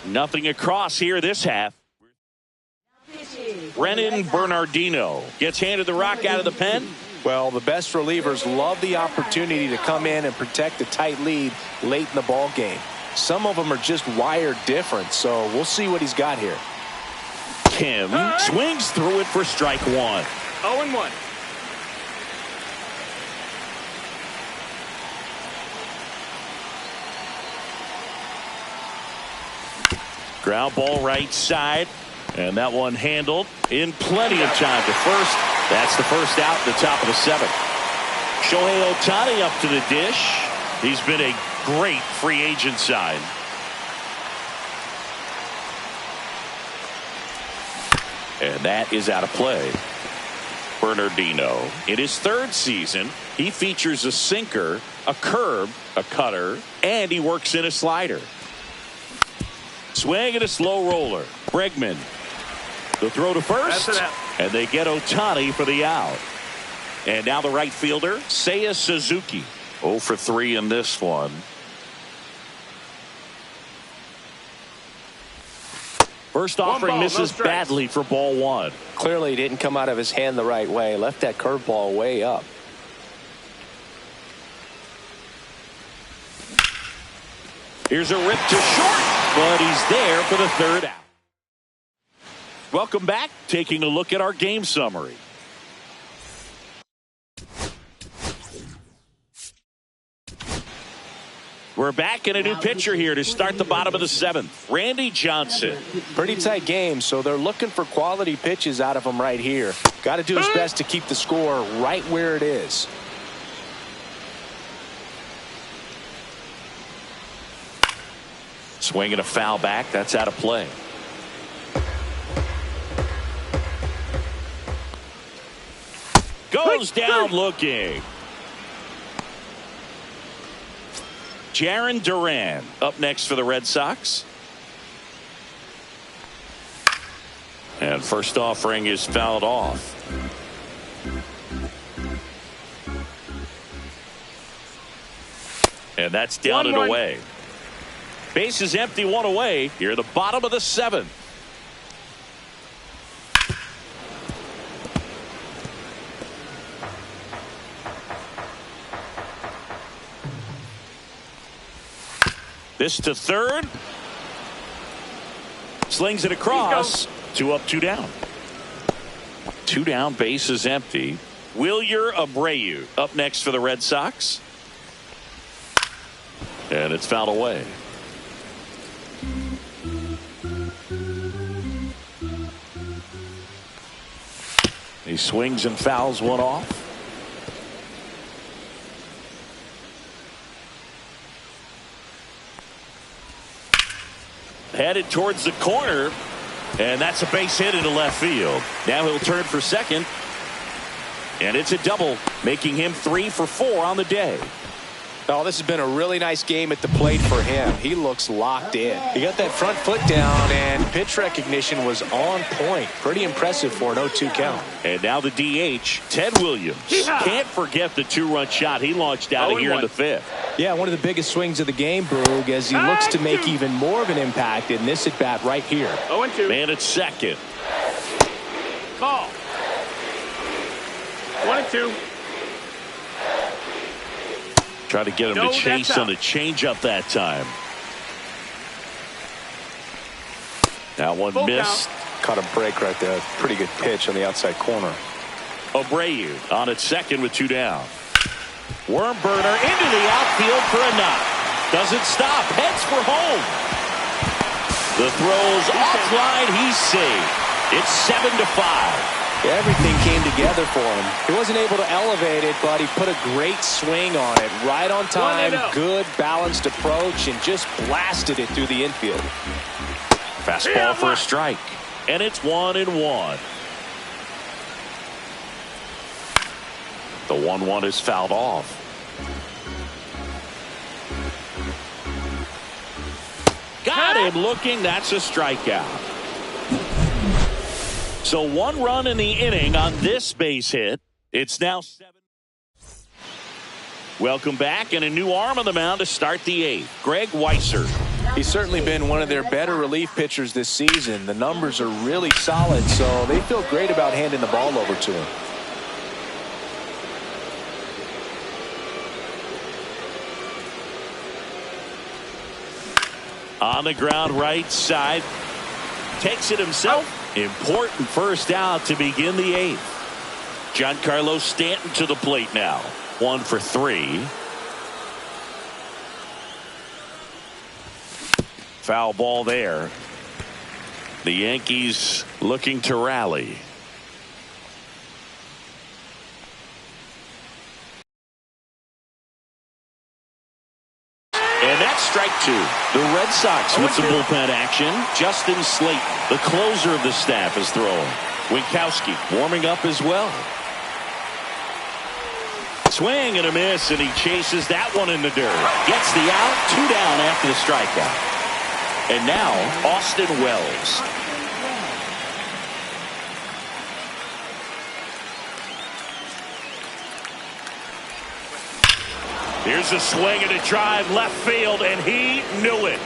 Speaker 1: Nothing across here this half. Brennan Bernardino gets handed the rock out of the pen.
Speaker 2: Well, the best relievers love the opportunity to come in and protect a tight lead late in the ball game. Some of them are just wired different, so we'll see what he's got here.
Speaker 1: Kim swings through it for strike 1.
Speaker 3: 0-1.
Speaker 1: Ground ball right side. And that one handled in plenty of time to first. That's the first out in the top of the 7th. Shohei Ohtani up to the dish. He's been a great free agent sign. And that is out of play. Bernardino, in his 3rd season, he features a sinker, a curve, a cutter, and he works in a slider. Swing and a slow roller. Bregman. The throw to first, and they get Ohtani for the out. And now the right fielder, Seiya Suzuki. 0 for 3 in this one. First offering misses badly for ball 1.
Speaker 2: Clearly didn't come out of his hand the right way. Left that curveball way up.
Speaker 1: Here's a rip to short, but he's there for the 3rd out. Welcome back. Taking a look at our game summary. We're back in a new pitcher here to start the bottom of the 7th. Randy Johnson.
Speaker 2: Pretty tight game, so they're looking for quality pitches out of him right here. Got to do his best to keep the score right where it is.
Speaker 1: Swinging a foul back. That's out of play. Goes down looking. Jarren Duran up next for the Red Sox. And first offering is fouled off. And that's down and away. Base is empty, 1 away. Here at the bottom of the 7th. This to third. Slings it across. 2 up, 2 down. 2 down, base is empty. Wilyer Abreu up next for the Red Sox. And it's fouled away. He swings and fouls one off. Headed towards the corner, and that's a base hit into left field. Now he'll turn for second, and it's a double, making him 3 for 4 on the day.
Speaker 2: Oh, this has been a really nice game at the plate for him. He looks locked in. He got that front foot down, and pitch recognition was on point. Pretty impressive for an 0-2 count.
Speaker 1: And now the DH, Ted Williams. Can't forget the two-run shot he launched out of here in the fifth.
Speaker 2: Yeah, one of the biggest swings of the game, Boog, as he looks to make even more of an impact in this at-bat right here.
Speaker 3: 0-2.
Speaker 1: Man at second.
Speaker 3: Call. 1-2.
Speaker 1: Try to get him to chase on the changeup that time. That one missed.
Speaker 2: Caught a break right there. Pretty good pitch on the outside corner.
Speaker 1: Abreu on at second with 2 down. Worm burner into the outfield for a knock. Doesn't stop. Heads for home. The throw's offline. He's saved. It's 7-5.
Speaker 2: Everything came together for him. He wasn't able to elevate it, but he put a great swing on it. Right on time, good balanced approach, and just blasted it through the infield.
Speaker 1: Fastball for a strike. And it's 1-1. The 1-1 is fouled off. Got him looking. That's a strikeout. So 1 run in the inning on this base hit. It's now 7. Welcome back, and a new arm on the mound to start the 8th. Greg Weisser.
Speaker 2: He's certainly been one of their better relief pitchers this season. The numbers are really solid, so they feel great about handing the ball over to him.
Speaker 1: On the ground right side. Takes it himself. Important first out to begin the 8th. Giancarlo Stanton to the plate now. 1 for 3. Foul ball there. The Yankees looking to rally. And that's strike 2. The Red Sox with some bullpen action. Justin Slayton, the closer of the staff, is throwing. Winkowski warming up as well. Swing and a miss, and he chases that one in the dirt. Gets the out, 2 down after the strikeout. And now Austin Wells. Here's a swing and a drive left field, and he knew it.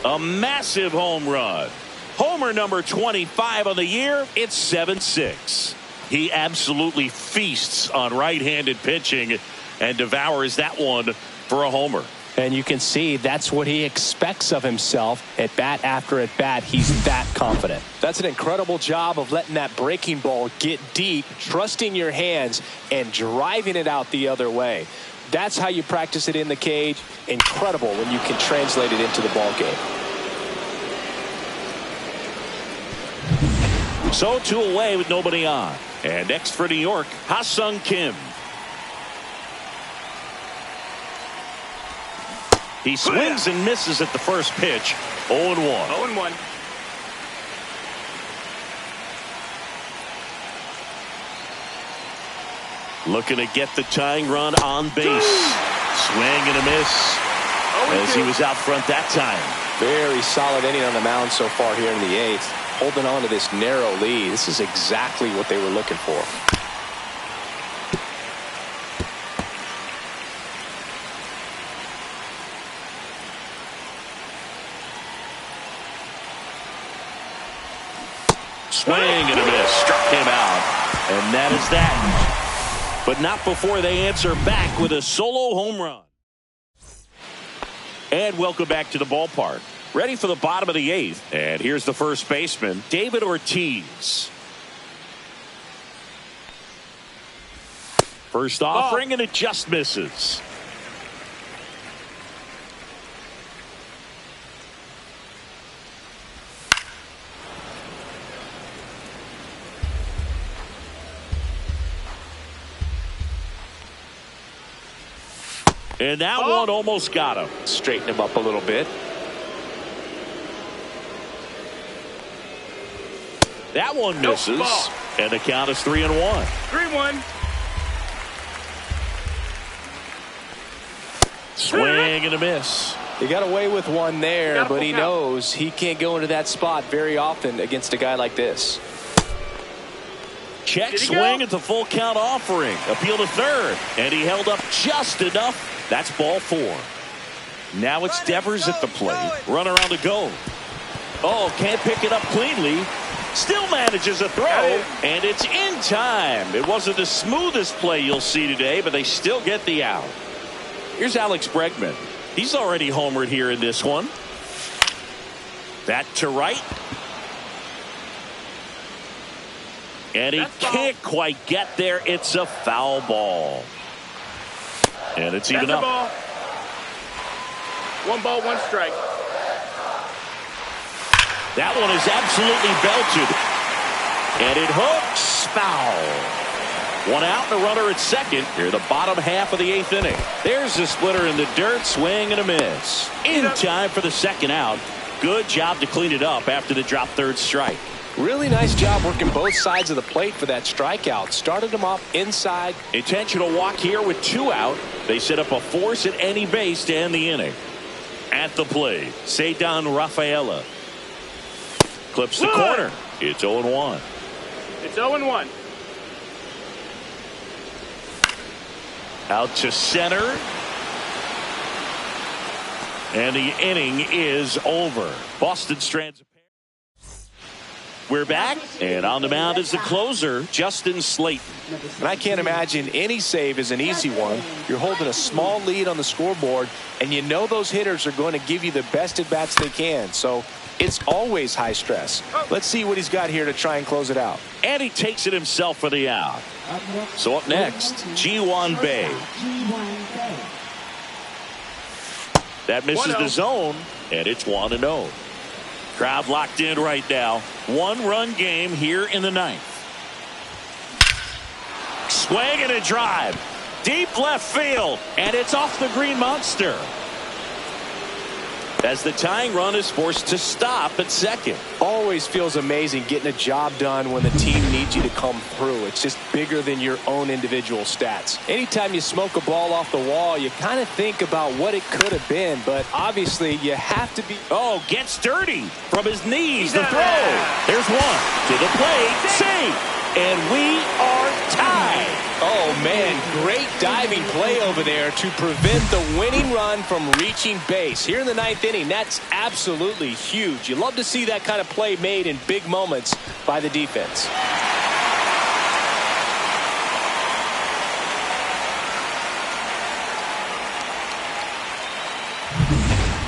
Speaker 1: A massive home run. Homer number 25 on the year. It's 7-6. He absolutely feasts on right-handed pitching and devours that one for a homer.
Speaker 2: And you can see that's what he expects of himself at bat after at bat. He's that confident. That's an incredible job of letting that breaking ball get deep, trusting your hands, and driving it out the other way. That's how you practice it in the cage. Incredible when you can translate it into the ball game.
Speaker 1: So 2 away with nobody on. And next for New York, Ha-Sung Kim. He swings and misses at the first pitch. 0-1.
Speaker 3: 0-1.
Speaker 1: Looking to get the tying run on base. Swing and a miss as he was out front that time.
Speaker 2: Very solid inning on the mound so far here in the 8th. Holding on to this narrow lead. This is exactly what they were looking for.
Speaker 1: Swing and a miss. Struck him out. And that is that. But not before they answer back with a solo home run. And welcome back to the ballpark. Ready for the bottom of the 8th. And here's the first baseman, David Ortiz. First offering, and it just misses. And that one almost got him.
Speaker 2: Straighten him up a little bit.
Speaker 1: That one misses. And the count is 3-1.
Speaker 3: 3-1.
Speaker 1: Swing and a miss.
Speaker 2: He got away with one there, but he
Speaker 3: full count.
Speaker 2: knows he can't go into that spot very often against a guy like this.
Speaker 1: Check
Speaker 3: Did he
Speaker 1: swing
Speaker 3: go?
Speaker 1: at the full count offering. Appeal to third. And he held up just enough. That's ball 4. Now it's Devers at the plate. Runner on the go. Oh, can't pick it up cleanly. Still manages a throw. And it's in time. It wasn't the smoothest play you'll see today, but they still get the out. Here's Alex Bregman. He's already homered here in this one. That to right. And he can't quite get there. It's a foul ball. And it's even
Speaker 3: That's
Speaker 1: up.
Speaker 3: a ball. 1 ball, 1 strike.
Speaker 1: That one is absolutely belted. And it hooks. Foul. 1 out and a runner at second. Here the bottom half of the 8th inning. There's the splitter in the dirt. Swing and a miss. In time for the 2nd out. Good job to clean it up after the drop third strike.
Speaker 2: Really nice job working both sides of the plate for that strikeout. Started him off inside.
Speaker 1: Intentional walk here with 2 out. They set up a force at any base to end the inning. At the plate, Ceddanne Rafaela. Clips the corner. It's 0-1.
Speaker 3: It's 0-1.
Speaker 1: Out to center. And the inning is over. Boston strands a pair. We're back, and on the mound is the closer, Justin Slayton.
Speaker 2: And I can't imagine any save is an easy one. You're holding a small lead on the scoreboard, and you know those hitters are going to give you the best at-bats they can. So it's always high stress. Let's see what he's got here to try and close it out.
Speaker 1: And he takes it himself for the out. So up next, Ji-hwan Bae. That misses the zone, and it's 1-0. Crowd locked in right now. 1-run game here in the 9th. Swing and a drive. Deep left field, and it's off the Green Monster. As the tying run is forced to stop at second.
Speaker 2: Always feels amazing getting a job done when the team needs you to come through. It's just bigger than your own individual stats. Anytime you smoke a ball off the wall, you kind of think about what it could have been, but obviously you have to be.
Speaker 1: Oh, gets dirty from his knees. The throw. There's one to the plate. Safe. And we are tied.
Speaker 2: Oh, man, great diving play over there to prevent the winning run from reaching base. Here in the 9th inning, that's absolutely huge. You love to see that kind of play made in big moments by the defense.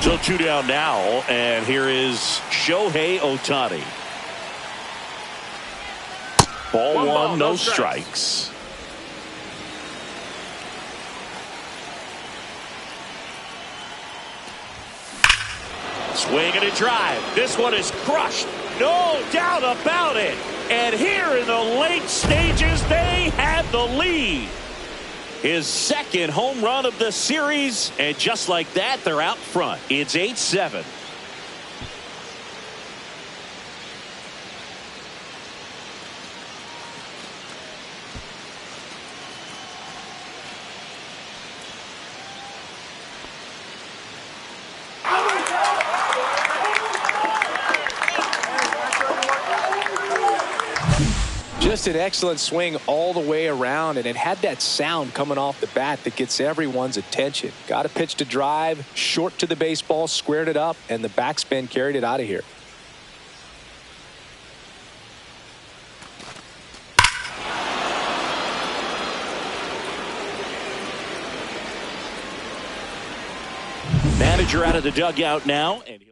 Speaker 1: So 2 down now, and here is Shohei Ohtani. Ball 1, no strikes. Swing and a drive. This one is crushed. No doubt about it. And here in the late stages, they had the lead. His 2nd home run of the series. And just like that, they're out front. It's 8-7.
Speaker 2: Just an excellent swing all the way around, and it had that sound coming off the bat that gets everyone's attention. Got a pitch to drive, short to the baseball, squared it up, and the backspin carried it out of here.
Speaker 1: Manager out of the dugout now, and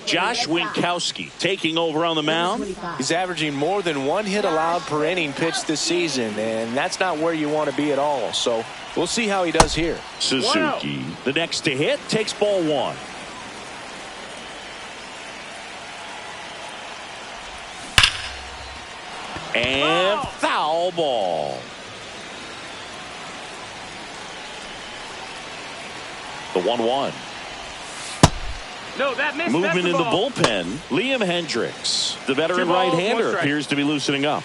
Speaker 1: Josh Winkowski taking over on the mound.
Speaker 2: He's averaging more than 1 hit allowed per inning pitched this season, and that's not where you want to be at all. So we'll see how he does here.
Speaker 1: Suzuki, the next to hit, takes ball 1. And foul ball. The 1-1.
Speaker 3: No, that missed.
Speaker 1: Movement in the
Speaker 3: ball.
Speaker 1: bullpen, Liam Hendricks. The veteran
Speaker 3: 2 balls, 1
Speaker 1: right-hander
Speaker 3: strike.
Speaker 1: appears to be loosening up.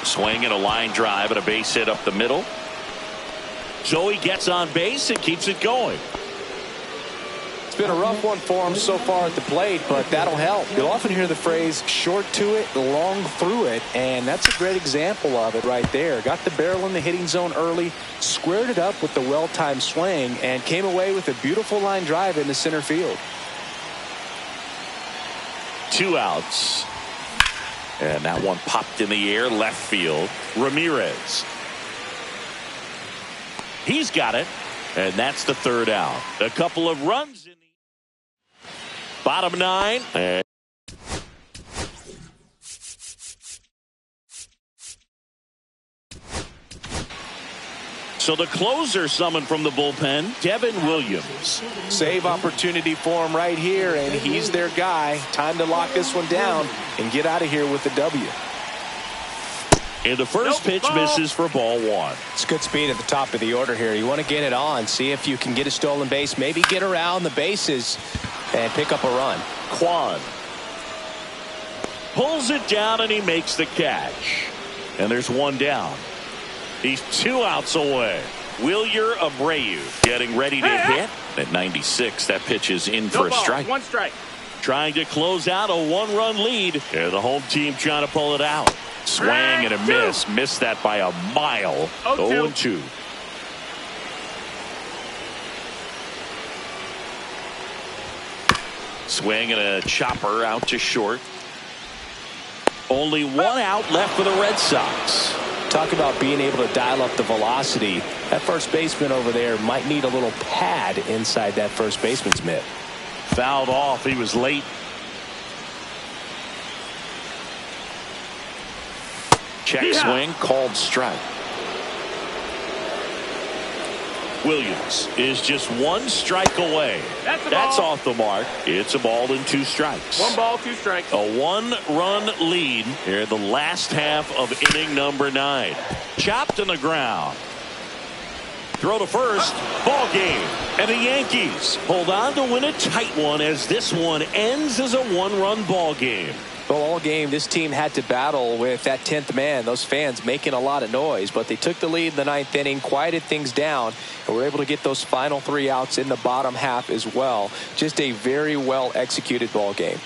Speaker 1: Swing and a line drive and a base hit up the middle. So he gets on base and keeps it going.
Speaker 2: It's been a rough one for him so far at the plate, but that'll help. You'll often hear the phrase short to it, long through it, and that's a great example of it right there. Got the barrel in the hitting zone early, squared it up with the well-timed swing, and came away with a beautiful line drive into center field.
Speaker 1: 2 outs. And that one popped in the air left field. Ramirez. He's got it. And that's the 3rd out. A couple of runs in the bottom 9. So the closer summoned from the bullpen, Devin Williams.
Speaker 2: Save opportunity for him right here, and he's their guy. Time to lock this one down and get out of here with the W.
Speaker 1: And the first pitch misses for ball 1.
Speaker 2: It's good speed at the top of the order here. You want to get it on, see if you can get a stolen base, maybe get around the bases and pick up a run.
Speaker 1: Kwan pulls it down and he makes the catch. And there's 1 down. He's 2 outs away. Wilyer Abreu getting ready to hit. At 96, that pitch is in for a strike.
Speaker 3: 1 strike.
Speaker 1: Trying to close out a 1-run lead. And the home team trying to pull it out. Swing and a miss. Missed that by a mile. 0-2. Swing and a chopper out to short. Only 1 out left for the Red Sox.
Speaker 2: Talk about being able to dial up the velocity. That first baseman over there might need a little pad inside that first baseman's mitt.
Speaker 1: Fouled off. He was late. Check swing, called strike. Williams is just 1 strike away. That's off the mark. It's a ball and 2 strikes.
Speaker 3: 1 ball, 2 strikes.
Speaker 1: A 1-run lead here in the last half of inning number 9. Chopped in the ground. Throw to first. Ball game. And the Yankees hold on to win a tight one as this one ends as a 1-run ball game.
Speaker 2: Well, all game, this team had to battle with that 10th man. Those fans making a lot of noise, but they took the lead in the 9th inning, quieted things down, and were able to get those final 3 outs in the bottom half as well. Just a very well executed ball game.